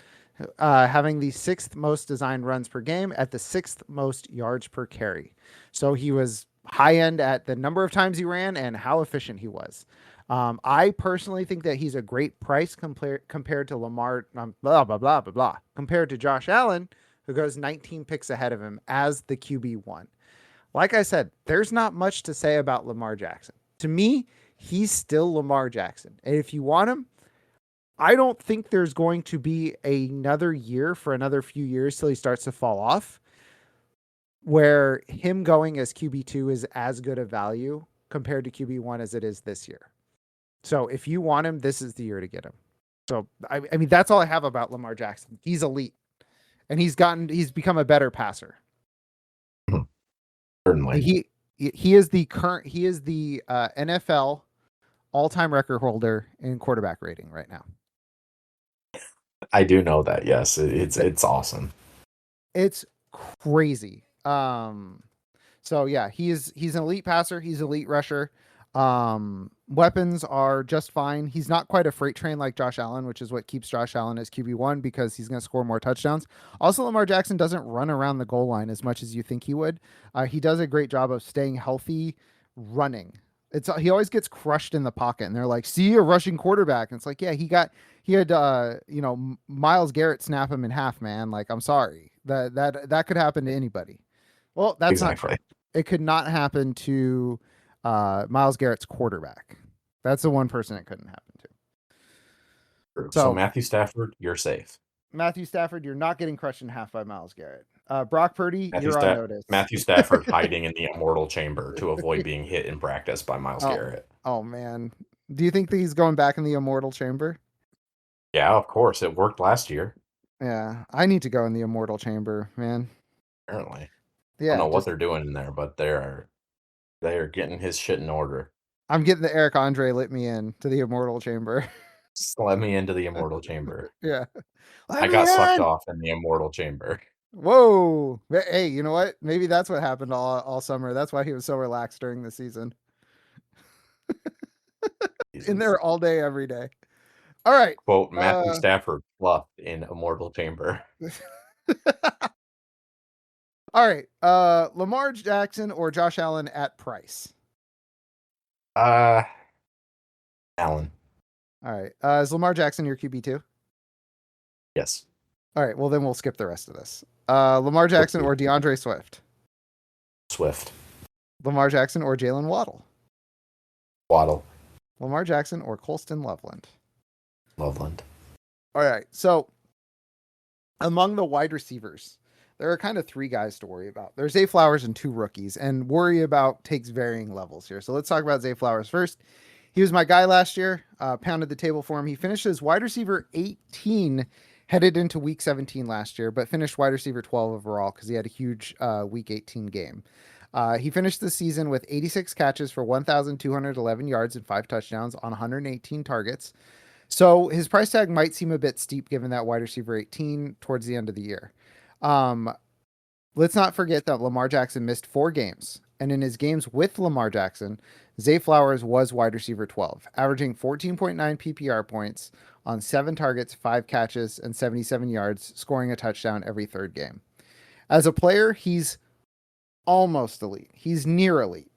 having the 6th most designed runs per game at the 6th most yards per carry. So he was high end at the number of times he ran and how efficient he was. I personally think that he's a great price compared to Lamar, blah, blah, blah, blah, blah, compared to Josh Allen, who goes 19 picks ahead of him as the QB1. Like I said, there's not much to say about Lamar Jackson. To me, he's still Lamar Jackson. And if you want him, I don't think there's going to be another year for another few years till he starts to fall off, where him going as QB2 is as good a value compared to QB1 as it is this year. So if you want him, this is the year to get him. So, I mean, that's all I have about Lamar Jackson. He's elite, and he's become a better passer. Certainly. He is the NFL all-time record holder in quarterback rating right now. I do know that. Yes, it's awesome. It's crazy. So yeah, he's an elite passer. He's an elite rusher. Weapons are just fine. He's not quite a freight train like Josh Allen, which is what keeps Josh Allen as QB1 because he's going to score more touchdowns. Also, Lamar Jackson doesn't run around the goal line as much as you think he would. He does a great job of staying healthy, running. He always gets crushed in the pocket, and they're like, "See, a rushing quarterback." And it's like, yeah, he had Myles Garrett snap him in half, man. Like, I'm sorry, that could happen to anybody. Well, that's exactly. not. It could not happen to Myles Garrett's quarterback. That's the one person it couldn't happen to. So Matthew Stafford, you're safe. Matthew Stafford, you're not getting crushed in half by Myles Garrett. Brock Purdy, you're on notice. Matthew Stafford hiding in the immortal chamber to avoid being hit in practice by Myles Garrett. Oh, man. Do you think that he's going back in the immortal chamber? Yeah, of course. It worked last year. Yeah, I need to go in the immortal chamber, man. Apparently. Yeah, I don't know what they're doing in there, but they are getting his shit in order. I'm getting the Eric Andre let me in to the immortal chamber. Just let me into the immortal chamber. Yeah. I got sucked off in the immortal chamber. Whoa. Hey, you know what? Maybe that's what happened all summer. That's why he was so relaxed during the season. In there all day, every day. All right. Quote, Matthew Stafford fluffed in immortal chamber. All right. Lamar Jackson or Josh Allen at price? Allen. All right. Is Lamar Jackson your QB2? Yes. All right. Well, then we'll skip the rest of this. Lamar Jackson or DeAndre Swift? Swift. Lamar Jackson or Jalen Waddle? Waddle. Lamar Jackson or Colston Loveland? Loveland. All right. So among the wide receivers, there are kind of 3 guys to worry about. There's Zay Flowers and 2 rookies, and worry about takes varying levels here. So let's talk about Zay Flowers first. He was my guy last year, pounded the table for him. He finished as wide receiver 18 headed into week 17 last year, but finished wide receiver 12 overall because he had a huge week 18 game. He finished the season with 86 catches for 1,211 yards and 5 touchdowns on 118 targets. So his price tag might seem a bit steep given that wide receiver 18 towards the end of the year. Let's not forget that Lamar Jackson missed 4 games And in his games with Lamar Jackson, Zay Flowers was wide receiver 12, averaging 14.9 PPR points on 7 targets, 5 catches, and 77 yards, scoring a touchdown every third game. As a player, he's almost elite. He's near elite,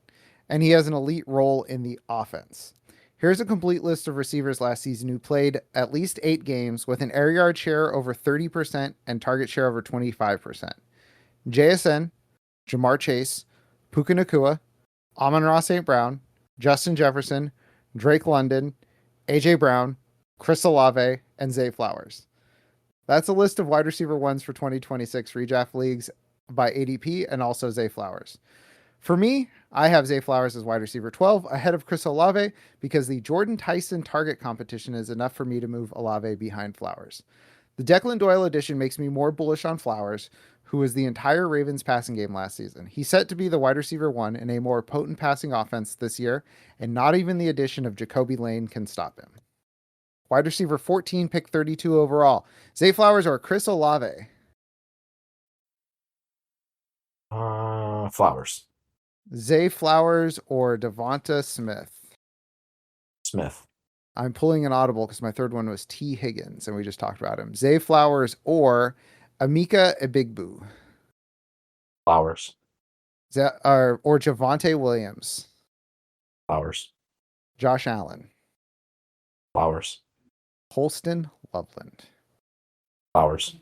and he has an elite role in the offense. Here's a complete list of receivers last season who played at least 8 games with an air yard share over 30% and target share over 25%. JSN, Jamar Chase, Puka Nakua, Amon-Ra St. Brown, Justin Jefferson, Drake London, AJ Brown, Chris Olave, and Zay Flowers. That's a list of wide receiver ones for 2026 redraft leagues by ADP and also Zay Flowers. For me, I have Zay Flowers as wide receiver 12 ahead of Chris Olave because the Jordan Tyson target competition is enough for me to move Olave behind Flowers. The Declan Doyle addition makes me more bullish on Flowers, who was the entire Ravens passing game last season. He's set to be the wide receiver 1 in a more potent passing offense this year, and not even the addition of Jacoby Lane can stop him. Wide receiver 14, pick 32 overall. Zay Flowers or Chris Olave? Flowers. Zay Flowers or Devonta Smith? Smith. I'm pulling an audible because my third one was T. Higgins, and we just talked about him. Zay Flowers or Emeka Ebigbu? Flowers. Or Javonte Williams? Flowers. Josh Allen? Flowers. Holston Loveland? Flowers.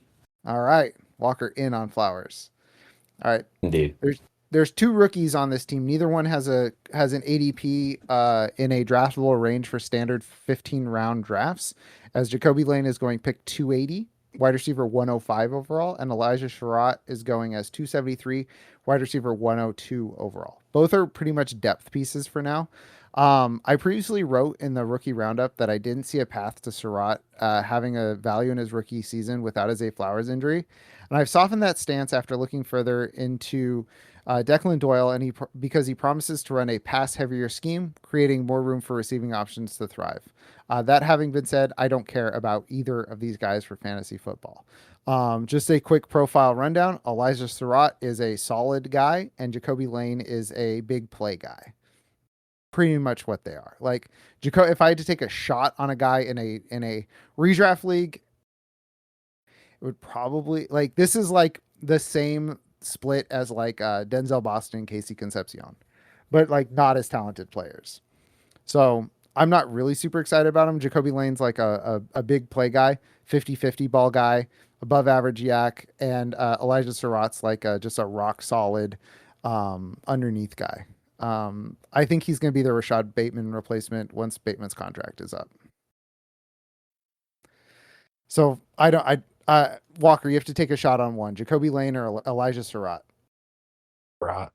All right. Walker in on Flowers. All right. Indeed. There's 2 rookies on this team. Neither one has an ADP in a draftable range for standard 15 round drafts, as Jacoby Lane is going pick 280, wide receiver 105 overall, and Elijah Sherratt is going as 273, wide receiver 102 overall. Both are pretty much depth pieces for now. I previously wrote in the rookie roundup that I didn't see a path to Sherratt having a value in his rookie season without a Zay Flowers injury. And I've softened that stance after looking further into Declan Doyle, and because he promises to run a pass-heavier scheme, creating more room for receiving options to thrive. That having been said, I don't care about either of these guys for fantasy football. Just a quick profile rundown. Elijah Sherratt is a solid guy, and Jacoby Lane is a big play guy. Pretty much what they are. Like, if I had to take a shot on a guy in a redraft league, it would probably, like, this is like the same split as like Denzel Boston and Casey Concepcion, but like not as talented players. So I'm not really super excited about him. Jacoby Lane's like a big play guy, 50-50 ball guy, above average yak, and Elijah Sherratt's like just a rock solid underneath guy. I think he's going to be the Rashad Bateman replacement once Bateman's contract is up. So Walker, you have to take a shot on one. Jacoby Lane or Elijah Sherratt? Sherratt?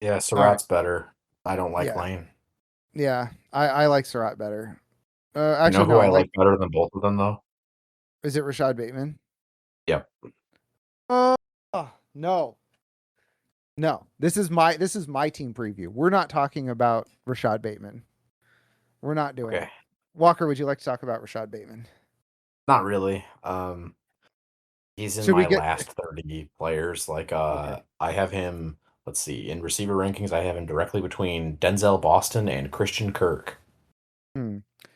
Yeah, Sherratt's better. I don't like Lane. Yeah, I like Sherratt better. Actually, you know who I like better than both of them, though? Is it Rashad Bateman? Yep. No. This is my team preview. We're not talking about Rashad Bateman. We're not doing it. Walker, would you like to talk about Rashad Bateman? Not really. He's in my last 30 players. Like, okay. I have him, let's see, in receiver rankings, I have him directly between Denzel Boston and Christian Kirk.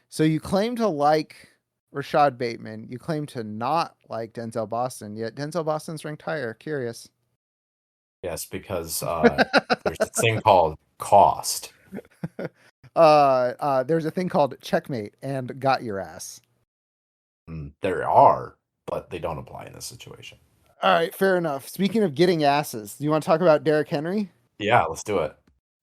So you claim to like Rashad Bateman. You claim to not like Denzel Boston, yet Denzel Boston's ranked higher. Curious. Yes, because there's a thing called cost. There's a thing called checkmate and got your ass. There are, but they don't apply in this situation. All right, fair enough. Speaking of getting asses, do you want to talk about Derrick Henry? Yeah, let's do it.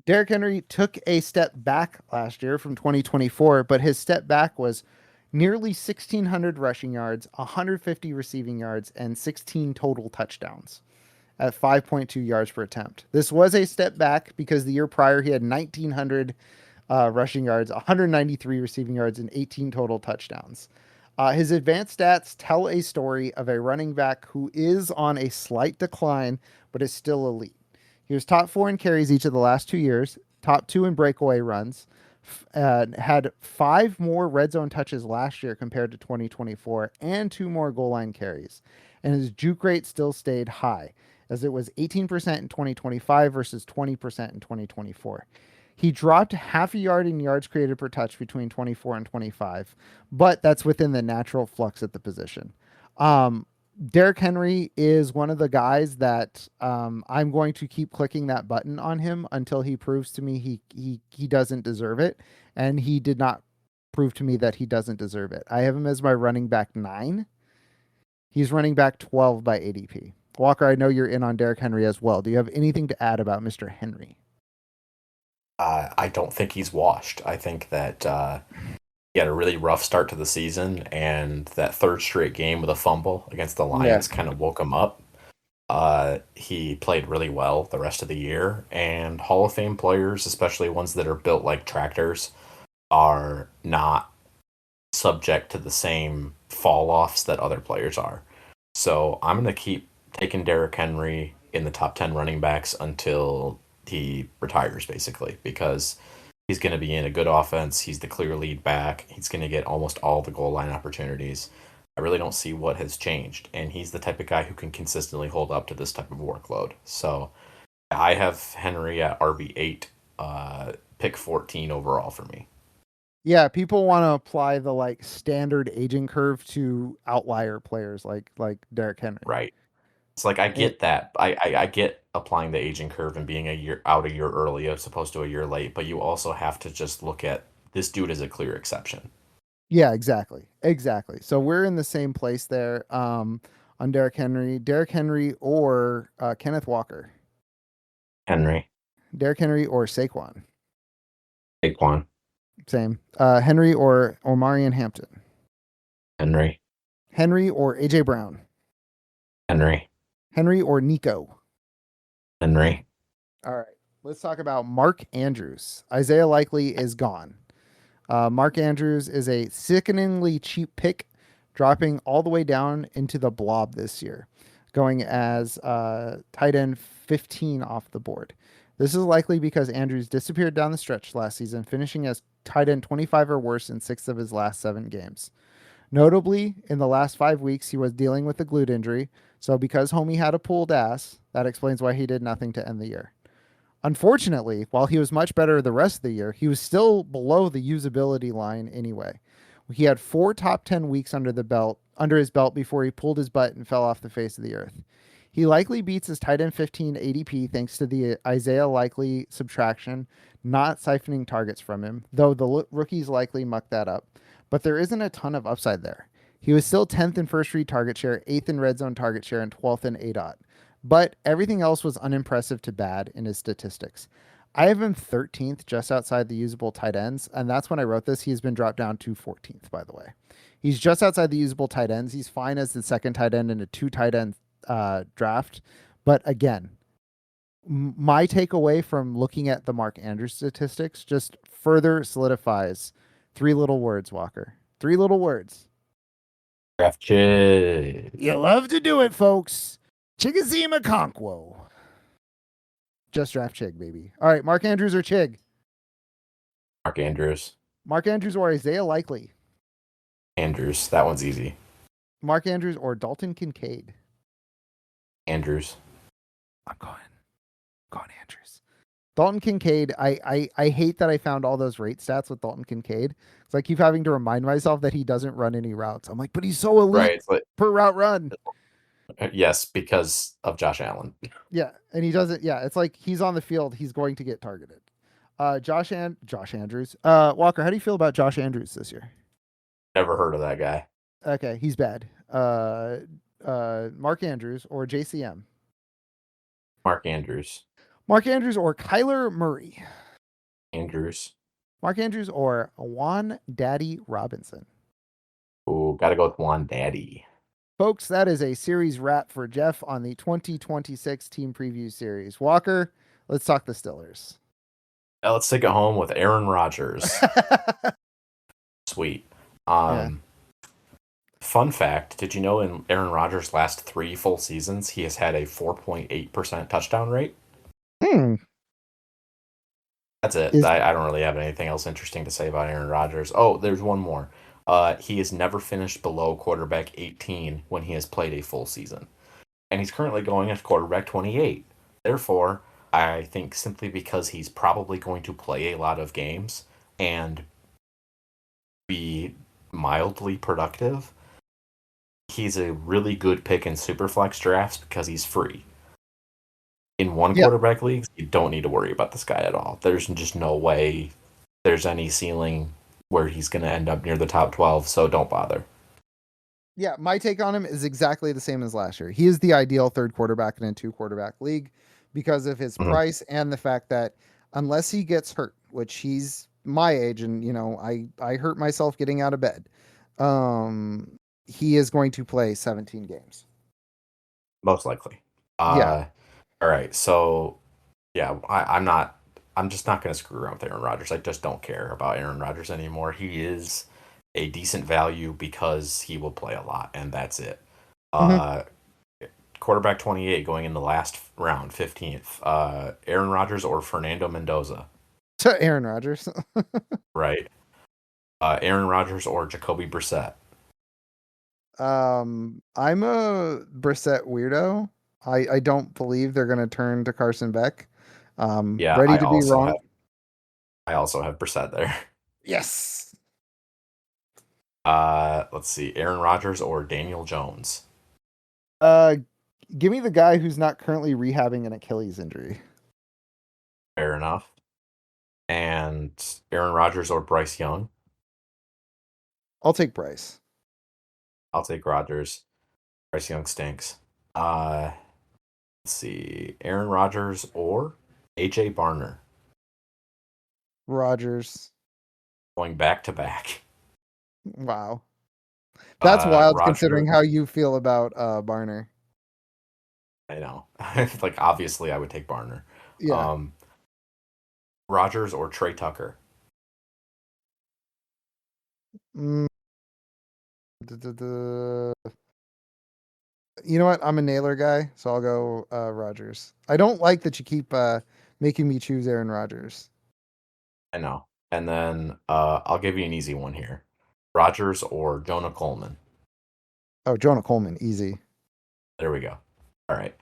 Derrick Henry took a step back last year from 2024, but his step back was nearly 1,600 rushing yards, 150 receiving yards, and 16 total touchdowns at 5.2 yards per attempt. This was a step back because the year prior he had 1,900 rushing yards, 193 receiving yards, and 18 total touchdowns. His advanced stats tell a story of a running back who is on a slight decline, but is still elite. He was top 4 in carries each of the last 2 years, top 2 in breakaway runs, had 5 more red zone touches last year compared to 2024, and 2 more goal line carries. And his juke rate still stayed high. as it was 18% in 2025 versus 20% in 2024. He dropped half a yard in yards created per touch between 24 and 25, but that's within the natural flux at the position. Um, Derrick Henry is one of the guys that I'm going to keep clicking that button on him until he proves to me he doesn't deserve it, and he did not prove to me that he doesn't deserve it. I have him as my running back 9. He's running back 12 by ADP. Walker, I know you're in on Derrick Henry as well. Do you have anything to add about Mr. Henry? I don't think he's washed. I think that he had a really rough start to the season, and that third straight game with a fumble against the Yeah. Lions kind of woke him up. He played really well the rest of the year, and Hall of Fame players, especially ones that are built like tractors, are not subject to the same fall offs that other players are. So I'm going to keep taking Derrick Henry in the top 10 running backs until he retires, basically, because he's going to be in a good offense. He's the clear lead back. He's going to get almost all the goal line opportunities. I really don't see what has changed. And he's the type of guy who can consistently hold up to this type of workload. So I have Henry at RB8, pick 14 overall for me. Yeah, people want to apply the like standard aging curve to outlier players like Derrick Henry. Right. It's like I It, get that. I get applying the aging curve and being a year early as opposed to a year late, but you also have to just look at this dude as a clear exception. yeah, exactly. Exactly. So we're in the same place there on Derrick Henry. Derrick Henry or Kenneth Walker. Henry, Derrick Henry or Saquon. Saquon, Same. Henry or Omarion Hampton. Henry, Henry or AJ Brown. Henry, Henry or Nico. Henry. All right. Let's talk about Mark Andrews. Isaiah Likely is gone. Mark Andrews is a sickeningly cheap pick, dropping all the way down into the blob this year, going as tight end 15 off the board. This is likely because Andrews disappeared down the stretch last season, finishing as tight end 25 or worse in 6 of his last 7 games. Notably, in the last 5 weeks, he was dealing with a glute injury, so because Homie had a pulled ass, that explains why he did nothing to end the year. Unfortunately, while he was much better the rest of the year, he was still below the usability line anyway. He had 4 top 10 weeks under his belt before he pulled his butt and fell off the face of the earth. He likely beats his tight end 15 ADP thanks to the Isaiah Likely subtraction, not siphoning targets from him, though the rookies likely mucked that up. But there isn't a ton of upside there. He was still 10th in first read target share, 8th in red zone target share, and 12th in ADOT. But everything else was unimpressive to bad in his statistics. I have him 13th, just outside the usable tight ends, and that's when I wrote this. He's been dropped down to 14th, by the way. He's just outside the usable tight ends. He's fine as the second tight end in a 2 tight end draft. But again, my takeaway from looking at the Mark Andrews statistics just further solidifies 3 little words, Walker. 3 little words. Draft Chig. You love to do it, folks. Chigazima Conquo. Just draft Chig, baby. All right, Mark Andrews or Chig? Mark Andrews. Mark Andrews or Isaiah Likely? Andrews. That one's easy. Mark Andrews or Dalton Kincaid? Andrews. I'm going Andrews. Dalton Kincaid, I hate that I found all those rate stats with Dalton Kincaid. It's like keep having to remind myself that he doesn't run any routes. I'm like, but he's so elite per route run. Yes, because of Josh Allen. Yeah, and he doesn't. Yeah, it's like he's on the field, he's going to get targeted. Josh Andrews. Walker, how do you feel about Josh Andrews this year? Never heard of that guy. Okay, he's bad. Mark Andrews or JCM? Mark Andrews. Mark Andrews or Kyler Murray? Andrews. Mark Andrews or Juan Daddy Robinson? Ooh, gotta go with Juan Daddy. Folks, that is a series wrap for Jeff on the 2026 team preview series. Walker, let's talk the Steelers. Now let's take it home with Aaron Rodgers. Sweet. Yeah. Fun fact, did you know in Aaron Rodgers' last 3 full seasons, he has had a 4.8% touchdown rate? That's it. I don't really have anything else interesting to say about Aaron Rodgers. Oh, there's one more. He has never finished below quarterback 18 when he has played a full season. and he's currently going at quarterback 28. Therefore, I think simply because he's probably going to play a lot of games and be mildly productive, he's a really good pick in superflex drafts because he's free. In one Yeah. quarterback leagues, you don't need to worry about this guy at all. There's just no way there's any ceiling where he's going to end up near the top 12, so don't bother. Yeah, my take on him is exactly the same as last year. He is the ideal third quarterback in a two quarterback league because of his Mhm. price and the fact that unless he gets hurt, which he's my age and I hurt myself getting out of bed. He is going to play 17 games. Most likely. Yeah. All right, so yeah, I'm just not going to screw around with Aaron Rodgers. I just don't care about Aaron Rodgers anymore. He is a decent value because he will play a lot, and that's it. Hmm. Uh, Quarterback 28 going in the last round, 15th. Aaron Rodgers or Fernando Mendoza, So Aaron Rodgers. right? Aaron Rodgers or Jacoby Brissett. I'm a Brissett weirdo. I don't believe they're gonna turn to Carson Beck. Yeah, Ready to be wrong. I also have Brissett there. Yes. Let's see, Aaron Rodgers or Daniel Jones. Uh, Give me the guy who's not currently rehabbing an Achilles injury. Fair enough. And Aaron Rodgers or Bryce Young. I'll take Bryce. I'll take Rodgers. Bryce Young stinks. Uh, let's see, Aaron Rodgers or AJ Barner. Rodgers. Going back to back. Wow. That's wild Roger, considering how you feel about Barner. I know. Like obviously, I would take Barner. Yeah. Um, Rodgers or Trey Tucker. Mm, You know what? I'm a nailer guy, so I'll go Rodgers. I don't like that you keep making me choose Aaron Rodgers. I know. And then I'll give you an easy one here. Rodgers or Jonah Coleman. Oh, Jonah Coleman, easy. There we go. All right.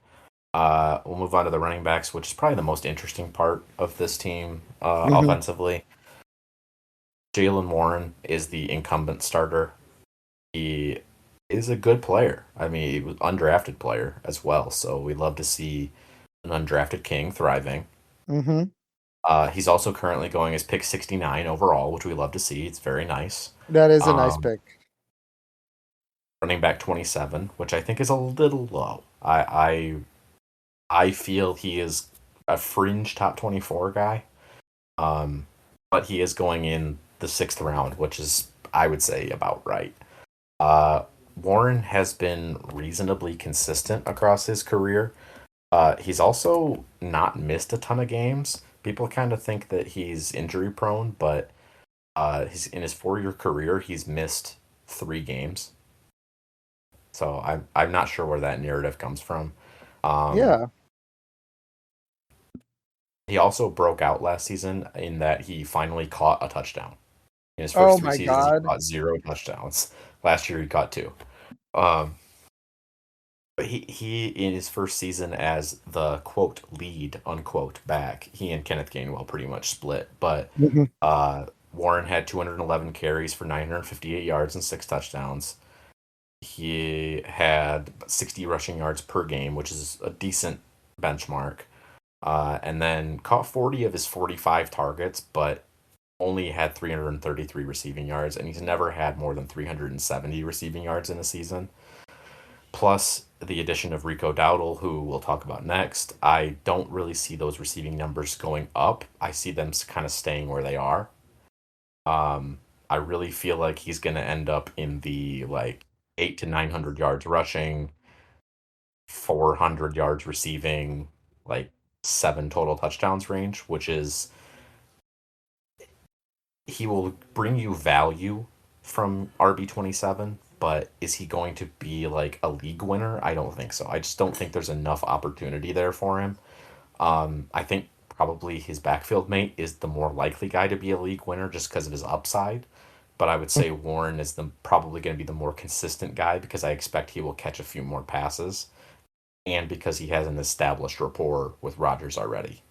We'll move on to the running backs, which is probably the most interesting part of this team Hmm. offensively. Jalen Warren is the incumbent starter. He is a good player. I mean, he was undrafted player as well, so we love to see an undrafted king thriving. Hmm. He's also currently going as pick 69 overall, which we love to see. It's very nice. That is a nice Um, pick. Running back 27, which I think is a little low. I feel he is a fringe top 24 guy. Um, but he is going in the sixth round, which is, I would say, about right. Uh, Warren has been reasonably consistent across his career. He's also not missed a ton of games. People kind of think that he's injury prone, but he's in his 4 year career, he's missed 3 games. So I'm not sure where that narrative comes from. Um, Yeah. he also broke out last season in that he finally caught a touchdown. In his first Oh three my seasons, he God. caught 0 touchdowns. Last year, he caught 2. Um, but he in his first season as the quote lead unquote back, he and Kenneth Gainwell pretty much split. But Mhm. Warren had 211 carries for 958 yards and 6 touchdowns. He had 60 rushing yards per game, which is a decent benchmark. And then caught 40 of his 45 targets, but only had 333 receiving yards, and he's never had more than 370 receiving yards in a season. Plus the addition of Rico Dowdle, who we'll talk about next, I don't really see those receiving numbers going up. I see them kind of staying where they are. I really feel like he's going to end up in the like 8 to 900 yards rushing, 400 yards receiving, like 7 total touchdowns range, which is he will bring you value from RB27, but is he going to be like a league winner? I don't think so. I just don't think there's enough opportunity there for him. I think probably his backfield mate is the more likely guy to be a league winner just because of his upside. But I would say Warren is the probably going to be the more consistent guy because I expect he will catch a few more passes. and because he has an established rapport with Rodgers already.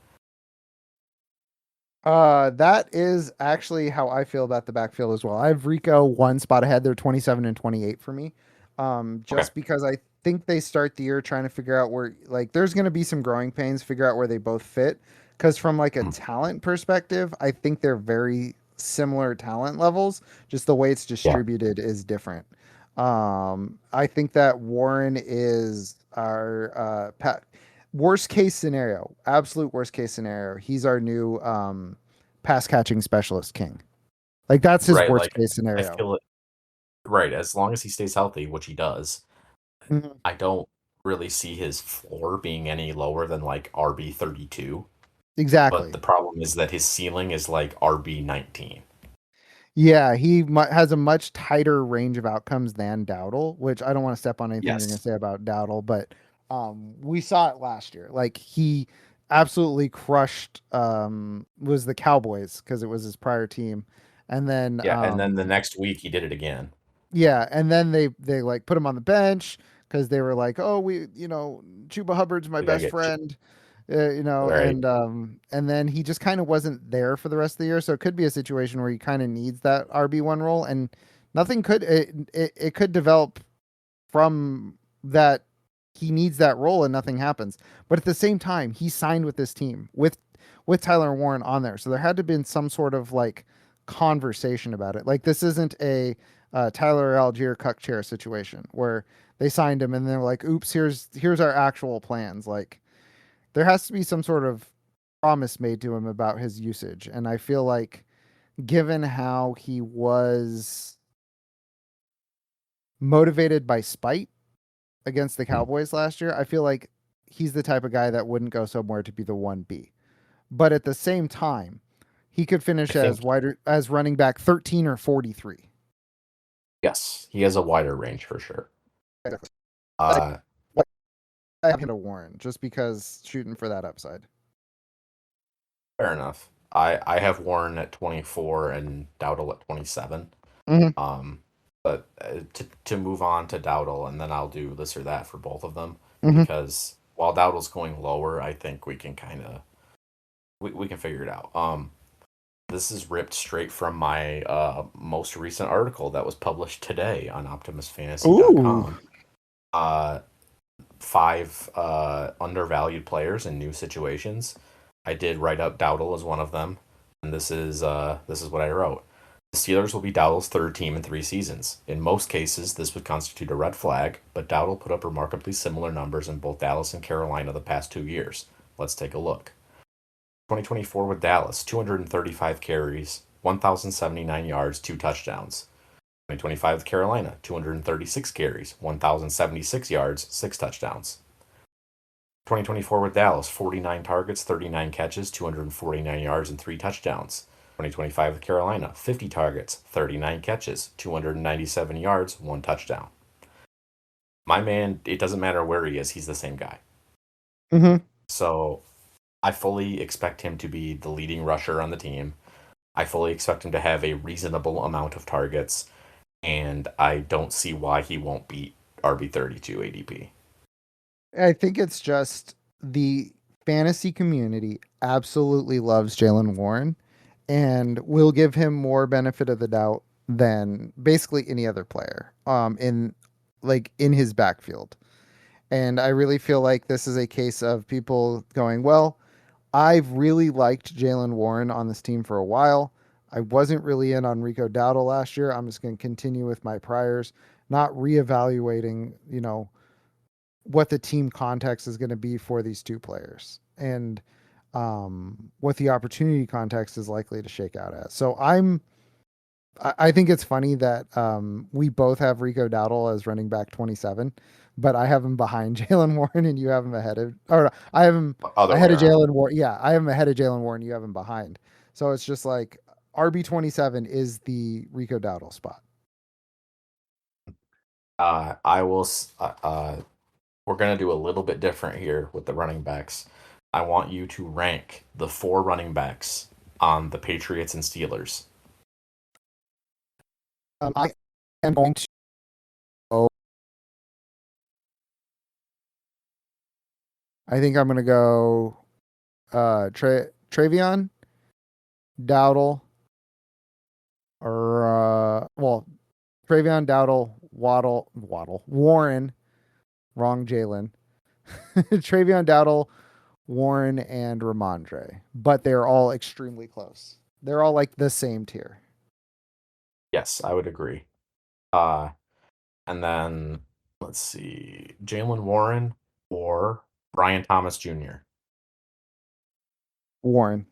That is actually how I feel about the backfield as well. I have Rico one spot ahead. They're 27 and 28 for me. Okay. Just because I think they start the year trying to figure out where, like, there's going to be some growing pains, figure out where they both fit. Because from like a Mhm. talent perspective, I think they're very similar talent levels. Just the way it's Yeah. distributed is different. I think that Warren is our worst case scenario, absolute worst case scenario. He's our new pass catching specialist king. Like that's his Right. worst Like, case I scenario. feel it. Right. As long as he stays healthy, which he does, Mhm. I don't really see his floor being any lower than like RB 32. But Exactly. the problem is that his ceiling is like RB 19. Yeah, has a much tighter range of outcomes than Dowdle, which I don't want to step on anything you're going to Yes. say about Dowdle, but we saw it last year. Like he absolutely crushed was the Cowboys because it was his prior team, and then Yeah. And then the next week he did it again. yeah, and then they like put him on the bench because they were like, oh, Chuba Hubbard's my We gotta best get friend, right. and then he just kind of wasn't there for the rest of the year. So it could be a situation where he kind of needs that RB1 role, and nothing could it could develop from that he needs that role and nothing happens. But at the same time, he signed with this team with Tyler Warren on there. So there had to have been some sort of like conversation about it. Like this isn't a Tyler Algier cuck chair situation where they signed him and they're like, "Oops, here's our actual plans." Like there has to be some sort of promise made to him about his usage. And I feel like given how he was motivated by spite against the Mhm. Cowboys last year, I feel like he's the type of guy that wouldn't go somewhere to be the 1B. But at the same time, he could I finish think as running back 13 or 43. yes, he has a wider range for sure. Uh, I have him to Warren just because shooting for that upside. Fair enough. I have Warren at 24 and Dowdle at 27. Hmm. Um, but to move on to Dowdle, and then I'll do this or that for both of them Hmm. because while Dowdle's going lower, I think we can kind of we can figure it out. This is ripped straight from my most recent article that was published today on Ooh. OptimusFantasy.com. Uh, five undervalued players in new situations. I did write up Dowdle as one of them, and this is what I wrote. The Steelers will be Dowdle's third team in 3 seasons. In most cases, this would constitute a red flag, but Dowdle put up remarkably similar numbers in both Dallas and Carolina the past 2 years. Let's take a look. 2024 with Dallas, 235 carries, 1,079 yards, 2 touchdowns. 2025 with Carolina, 236 carries, 1,076 yards, 6 touchdowns. 2024 with Dallas, 49 targets, 39 catches, 249 yards, and 3 touchdowns. 2025 with Carolina, 50 targets, 39 catches, 297 yards, 1 touchdown. My man, it doesn't matter where he is, he's the same guy. Hmm. So I fully expect him to be the leading rusher on the team. I fully expect him to have a reasonable amount of targets, and I don't see why he won't beat RB 32 ADP. I think it's just the fantasy community absolutely loves Jalen Warren and will give him more benefit of the doubt than basically any other player in his backfield. And I really feel like this is a case of people going, well, I've really liked Jalen Warren on this team for a while. I wasn't really in on Rico Dowdle last year. I'm just going to continue with my priors, not reevaluating, what the team context is going to be for these two players and what the opportunity context is likely to shake out as. So I think it's funny that we both have Rico Dowdle as running back 27, but I have him behind Jalen Warren and you have him ahead of, or I have him Other way ahead of around. Jalen Warren. Yeah, I have him ahead of Jalen Warren. You have him behind. So it's just like RB 27 is the Rico Dowdle spot. I will. We're gonna do a little bit different here with the running backs. I want you to rank the four running backs on the Patriots and Steelers. I am going to go I think I'm gonna go Travion, Dowdle, or Travion, Dowdle, Warren, wrong Jalen. Travion, Dowdle, Warren, and Ramondre. But they're all extremely close. They're all like the same tier. Yes, I would agree. Uh, and then let's see, Jalen Warren or Brian Thomas Jr. Warren,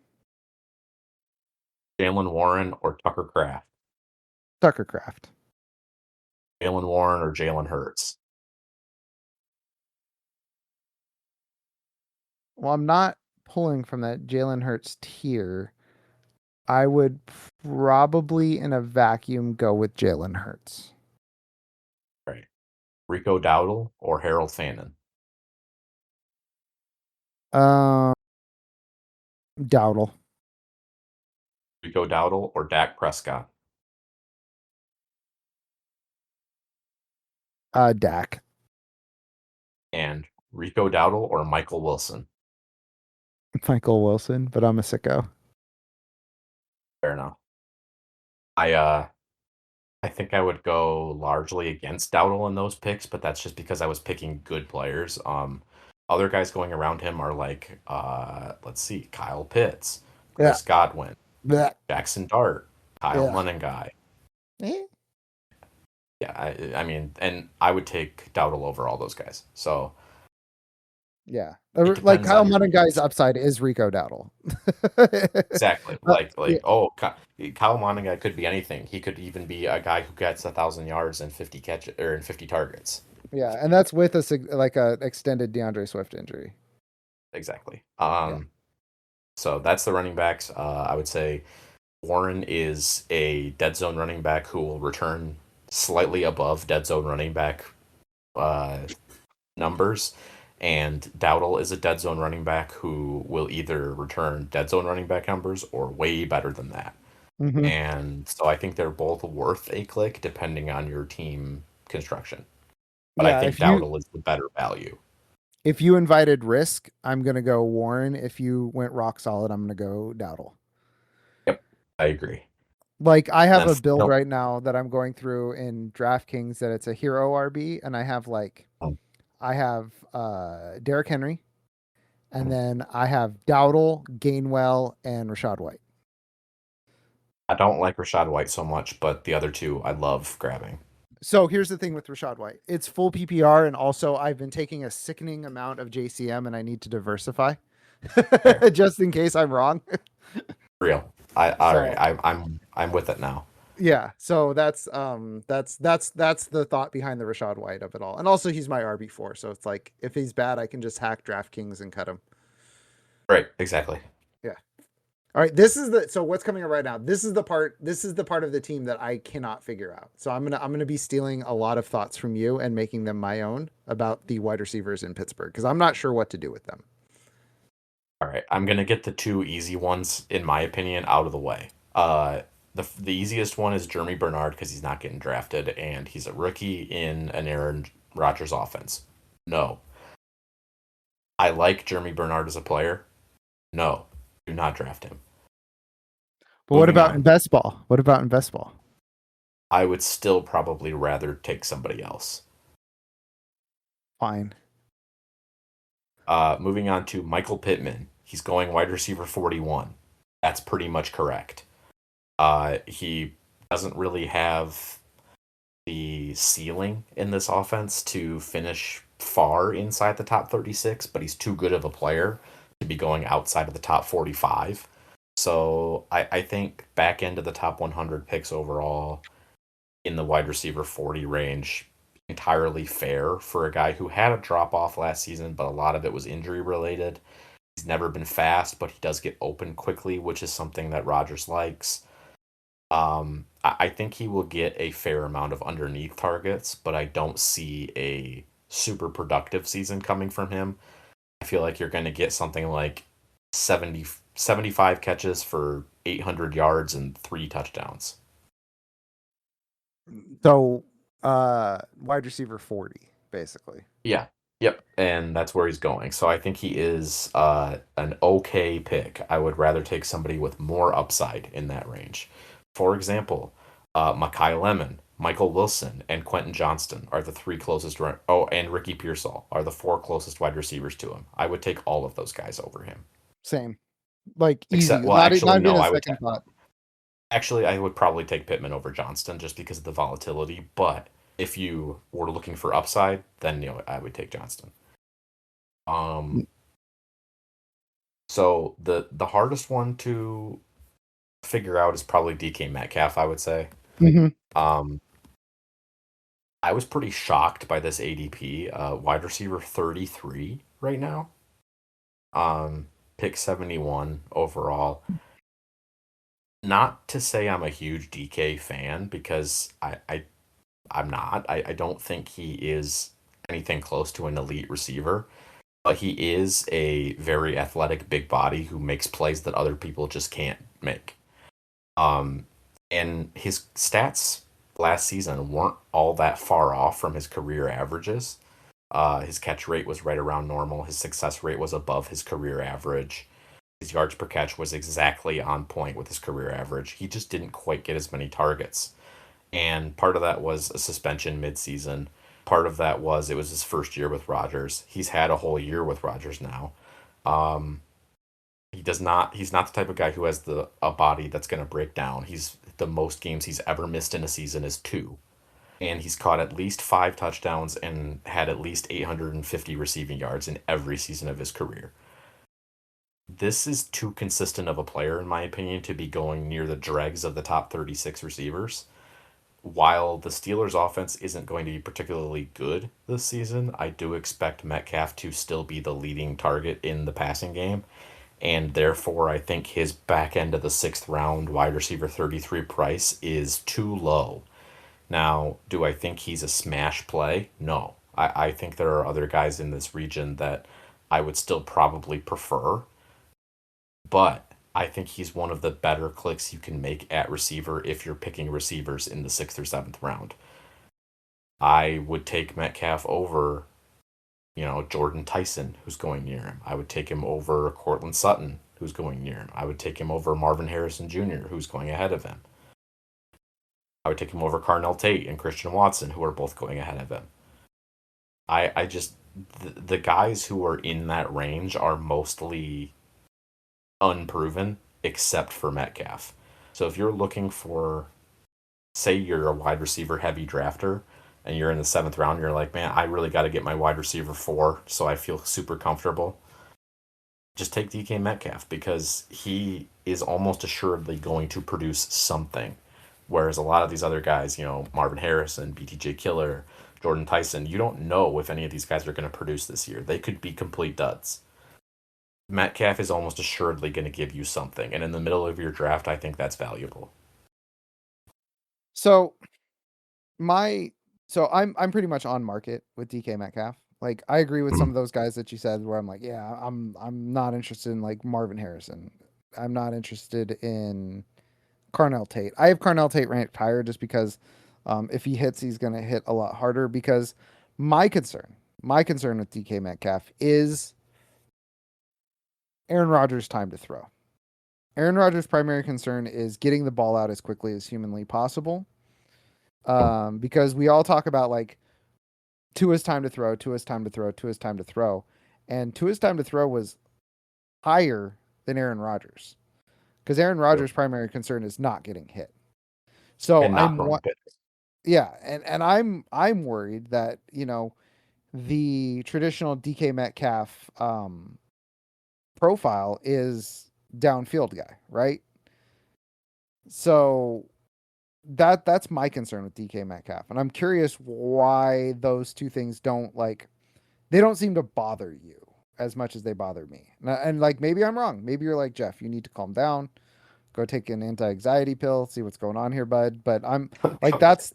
Jalen Warren or Tucker Kraft. Tuckercraft. Jalen Warren or Jalen Hurts. Well, I'm not pulling from that Jalen Hurts tier. I would probably, in a vacuum, go with Jalen Hurts. Right. Rico Dowdle or Harold Fannin. Um, Dowdle, Rico Dowdle or Dak Prescott. Dak, And Rico Dowdle or Michael Wilson. Michael Wilson, but I'm a sicko. Fair enough. I I think I would go largely against Dowdle in those picks, but that's just because I was picking good players. Other guys going around him are like, let's see, Kyle Pitts, Yeah. Chris Godwin, Blech. Jackson Dart, Kyle Yeah. Monengai. Eh? Yeah, I mean, and I would take Dowdle over all those guys. So Yeah. it Like depends Kyle on your Monenguy's needs. upside is Rico Dowdle. Exactly. Yeah. Kyle Monengai could be anything. He could even be a guy who gets 1,000 yards and 50 catch or and 50 targets. Yeah, and that's with like a extended DeAndre Swift injury. Exactly. Yeah. So that's the running backs. I would say Warren is a dead zone running back who will return slightly above dead zone running back uh, numbers, and Dowdle is a dead zone running back who will either return dead zone running back numbers or way better than that. Hmm. And so I think they're both worth a click depending on your team construction. But I Yeah, think Dowdle is the better value. if you invited risk, I'm gonna go Warren. If you went rock solid, I'm gonna go Dowdle. Yep, I agree. Like I And have then a build final, right now that I'm going through in DraftKings that it's a hero RB, and I have Derrick Henry, and then I have Dowdle, Gainwell, and Rashad White. I don't like Rashad White so much, but the other two I love grabbing. So here's the thing with Rashad White. It's full PPR, and also I've been taking a sickening amount of JCM, and I need to diversify Fair. just in case I'm wrong. Real. I all right. So I'm with it now. yeah, so that's the thought behind the Rashad White of it all. And also he's my RB4, so it's like if he's bad, I can just hack DraftKings and cut him. Right, exactly. Yeah. All right, this is the so what's coming up right now. This is the part of the team that I cannot figure out. So I'm gonna be stealing a lot of thoughts from you and making them my own about the wide receivers in Pittsburgh because I'm not sure what to do with them. All right, I'm gonna get the two easy ones, in my opinion, out of the way. The easiest one is Jeremy Bernard because he's not getting drafted and he's a rookie in an Aaron Rodgers offense. No, I like Jeremy Bernard as a player. No, do not draft him. But what Moving about in on, best ball? What about in best ball? I would still probably rather take somebody else. Fine. Moving on to Michael Pittman. He's going wide receiver 41. That's pretty much correct. He doesn't really have the ceiling in this offense to finish far inside the top 36, but he's too good of a player to be going outside of the top 45. So I think back into the top 100 picks overall in the wide receiver 40 range, entirely fair for a guy who had a drop off last season, but a lot of it was injury related. He's never been fast, but he does get open quickly, which is something that Rodgers likes. I think he will get a fair amount of underneath targets, but I don't see a super productive season coming from him. I feel like you're going to get something like 75 catches for 800 yards and 3 touchdowns. So wide receiver 40, basically. Yeah. Yep, and that's where he's going. So I think he is an okay pick. I would rather take somebody with more upside in that range. For example, Makai Lemon, Michael Wilson, and Quentin Johnston are the three closest. Oh, and Ricky Pearsall are the four closest wide receivers to him. I would take all of those guys over him. Same, like Except, easy, well, not actually, even no, a second thought. I would probably take Pittman over Johnston just because of the volatility. But if you were looking for upside, then I would take Johnston. Um, So the hardest one to figure out is probably DK Metcalf, I would say. Mm-hmm. Um, I was pretty shocked by this ADP. Wide receiver 33 right now. Pick 71 overall. Not to say I'm a huge DK fan because I'm not. I don't think he is anything close to an elite receiver, but he is a very athletic big body who makes plays that other people just can't make. Um, and his stats last season weren't all that far off from his career averages. His catch rate was right around normal. His success rate was above his career average. His yards per catch was exactly on point with his career average. He just didn't quite get as many targets. And part of that was a suspension midseason. Part of that was it was his first year with Rodgers. He's had a whole year with Rodgers now. Um, he's not the type of guy who has the a body that's going to break down. He's the most games he's ever missed in a season is 2. And he's caught at least 5 touchdowns and had at least 850 receiving yards in every season of his career. This is too consistent of a player in my opinion to be going near the dregs of the top 36 receivers. While the Steelers offense isn't going to be particularly good this season, I do expect Metcalf to still be the leading target in the passing game, and therefore I think his back end of the 6th round wide receiver 33 price is too low. Now, do I think he's a smash play? No. I think there are other guys in this region that I would still probably prefer, but I think he's one of the better clicks you can make at receiver if you're picking receivers in the 6th or 7th round. I would take Metcalf over Jordan Tyson, who's going near him. I would take him over Cortland Sutton, who's going near him. I would take him over Marvin Harrison Jr., who's going ahead of him. I would take him over Carnell Tate and Christian Watson, who are both going ahead of him. I just, the guys who are in that range are mostly unproven, except for Metcalf. So if you're looking for, say, you're a wide receiver heavy drafter, and you're in the 7th round, you're like, man, I really got to get my wide receiver 4 so I feel super comfortable. Just take DK Metcalf because he is almost assuredly going to produce something. Whereas a lot of these other guys, Marvin Harrison, BTJ Killer, Jordan Tyson, you don't know if any of these guys are going to produce this year. They could be complete duds. Metcalf is almost assuredly going to give you something. And in the middle of your draft, I think that's valuable. So I'm pretty much on market with DK Metcalf. Like I agree with some of those guys that you said where I'm like, yeah, I'm not interested in like Marvin Harrison. I'm not interested in Carnell Tate. I have Carnell Tate ranked higher just because if he hits, he's going to hit a lot harder. Because my concern with DK Metcalf is Aaron Rodgers' time to throw. Aaron Rodgers' primary concern is getting the ball out as quickly as humanly possible. Because we all talk about like Tua's time to throw, Tua's time to throw, Tua's time to throw, and Tua's time to throw was higher than Aaron Rodgers because Aaron Rodgers' primary concern is not getting hit. So And not throwing picks. yeah, and I'm worried that the traditional DK Metcalf profile is downfield guy, right? So that's my concern with DK Metcalf, and I'm curious why those two things they don't seem to bother you as much as they bother me. And like maybe I'm wrong. Maybe you're like Jeff. You need to calm down. Go take an anti-anxiety pill. See what's going on here, bud. But I'm like that's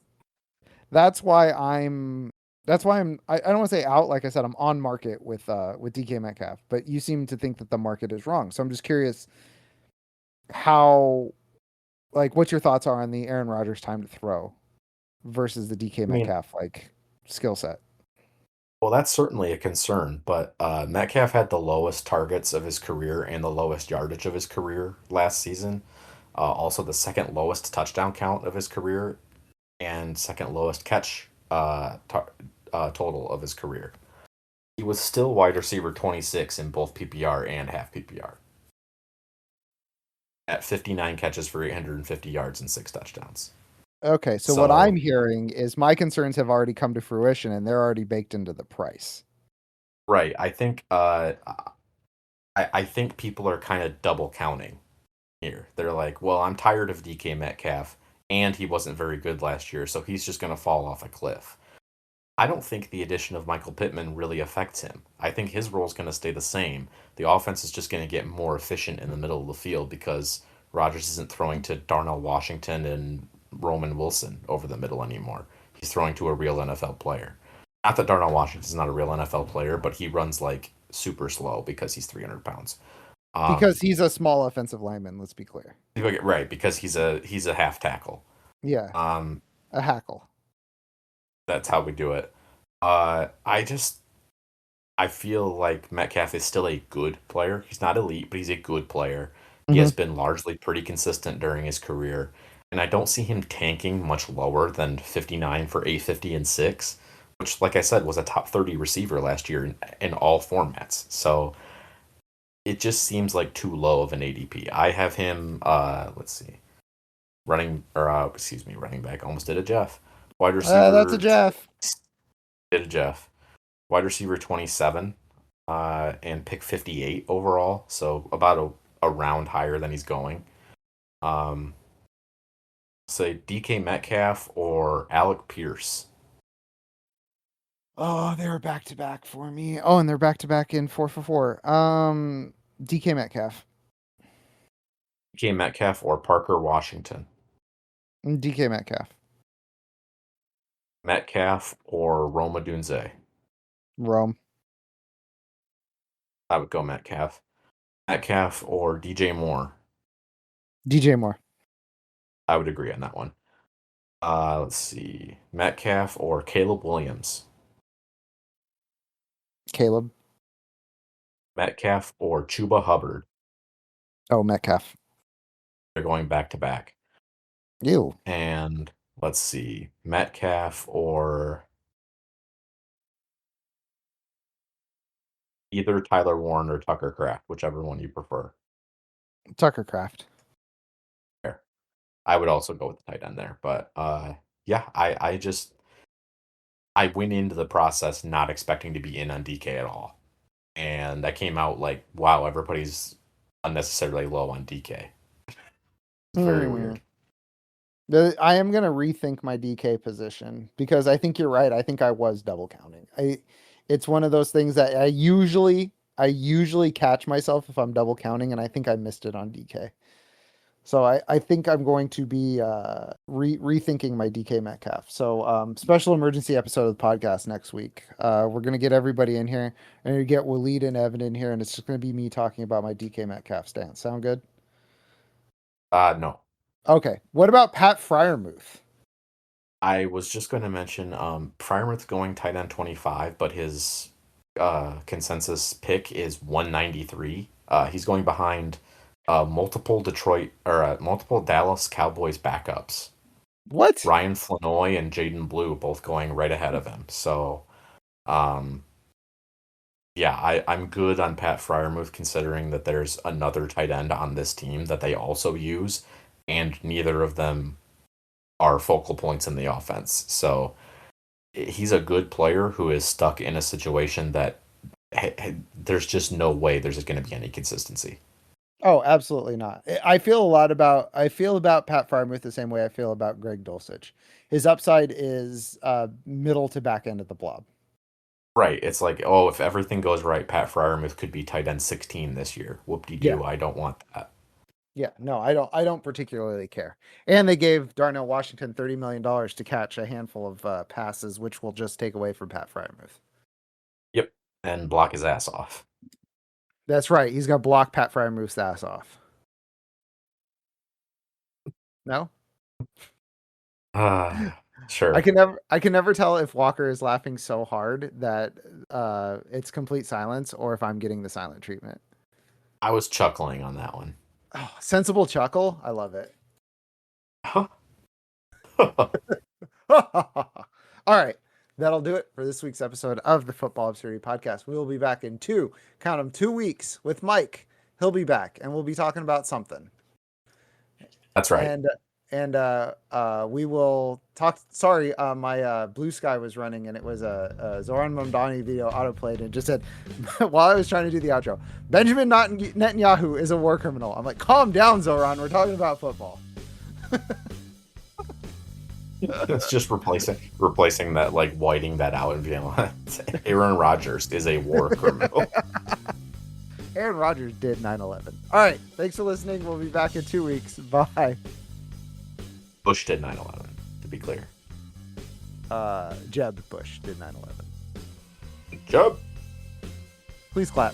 why I'm I don't want to say out. Like I said, I'm on market with DK Metcalf. But you seem to think that the market is wrong. So I'm just curious how what your thoughts are on the Aaron Rodgers time to throw versus the DK I mean, Metcalf skill set. Well, that's certainly a concern, but Metcalf had the lowest targets of his career and the lowest yardage of his career last season. Also, the second lowest touchdown count of his career and second lowest catch total of his career. He was still wide receiver 26 in both PPR and half PPR at 59 catches for 850 yards and six touchdowns. Okay, so what I'm So, hearing is my concerns have already come to fruition and they're already baked into the price. right, I think people are kind of double counting here. They're like, well, I'm tired of DK Metcalf, and he wasn't very good last year, so he's just going to fall off a cliff. I don't think the addition of Michael Pittman really affects him. I think his role is going to stay the same. The offense is just going to get more efficient in the middle of the field because Rodgers isn't throwing to Darnell Washington and Roman Wilson over the middle anymore. He's throwing to a real NFL player. Not that Darnell Washington's not a real NFL player, but he runs like super slow because he's 300 pounds. Because Um, he's a small offensive lineman, let's be clear. right, because he's a half tackle. Yeah, Um, a hackle. that's how we do it. I feel like Metcalf is still a good player. He's not elite, but he's a good player. He Hmm. has been largely pretty consistent during his career, and I don't see him tanking much lower than 59 for 850 and 6, which like I said was a top 30 receiver last year in all formats. So it just seems like too low of an ADP. I have him let's see. Running back. Almost did a Jeff. Wide That's a receiver Jeff. did a Jeff. Wide receiver 27, and pick 58 overall, so about a round higher than he's going. Um, say DK Metcalf or Alec Pierce. Oh, they were back to back for me. Oh, and they're back to back in 4 for 4. DK Metcalf. DK Metcalf or Parker Washington. DK Metcalf. Metcalf or Roma Dunze. Rome. I would go Metcalf. Metcalf or DJ Moore. DJ Moore. I would agree on that one. Let's see. Metcalf or Caleb Williams. Caleb. Metcalf or Chuba Hubbard. Oh, Metcalf. They're going back to back. Ew. And let's see. Metcalf or either Tyler Warren or Tucker Craft, whichever one you prefer. Tucker Craft. There. I would also go with the tight end there. But yeah, I went into the process not expecting to be in on DK at all. And I came out like, wow, everybody's unnecessarily low on DK. It's very Hmm. weird. I am gonna rethink my DK position because I think you're right. I think I was double counting. It's one of those things that I usually catch myself if I'm double counting, and I think I missed it on DK. So I think I'm going to be rethinking my DK Metcalf. So special emergency episode of the podcast next week. We're gonna get everybody in here, and you get Waleed and Evan in here, and it's just gonna be me talking about my DK Metcalf stance. Sound good? No. Okay. What about Pat Fryermuth? I was just going to mention Fryermuth's going tight end 25, but his consensus pick is 193. He's going behind multiple Dallas Cowboys backups. What? Ryan Flanoy and Jaden Blue both going right ahead of him. So, um, yeah, I'm good on Pat Fryermuth considering that there's another tight end on this team that they also use, and neither of them are focal points in the offense. So he's a good player who is stuck in a situation that there's just no way there's going to be any consistency. Oh, absolutely not. I feel about Pat Fryermuth the same way I feel about Greg Dulcich. His upside is middle to back end of the blob. Right. It's like, oh, if everything goes right, Pat Fryermuth could be tight end 16 this year. Whoop de Yeah. doo. I don't want that. Yeah, no, I don't particularly care. And they gave Darnell Washington $30 million to catch a handful of passes, which will just take away from Pat Fryermuth. Yep. And block his ass off. That's right. He's gonna block Pat Fryermuth's ass off. No? Ah. Sure. I can never tell if Walker is laughing so hard that it's complete silence or if I'm getting the silent treatment. I was chuckling on that one. Oh, sensible chuckle. I love it. All right. That'll do it for this week's episode of the Football Absurdity Podcast. We will be back in count them, 2 weeks with Mike. He'll be back and we'll be talking about something. That's right. And we will talk. Sorry, my Blue Sky was running and it was a Zoran Mondani video autoplayed and just said, while I was trying to do the outro, Benjamin Netanyahu is a war criminal. I'm like, calm down, Zoran. We're talking about football. It's just replacing that, like whiting that out and being like, Aaron Rodgers is a war criminal. Aaron Rodgers did 9/11. All right. Thanks for listening. We'll be back in 2 weeks. Bye. Bush did 9/11, to be clear. Jeb Bush did 9/11. Jeb. Please clap.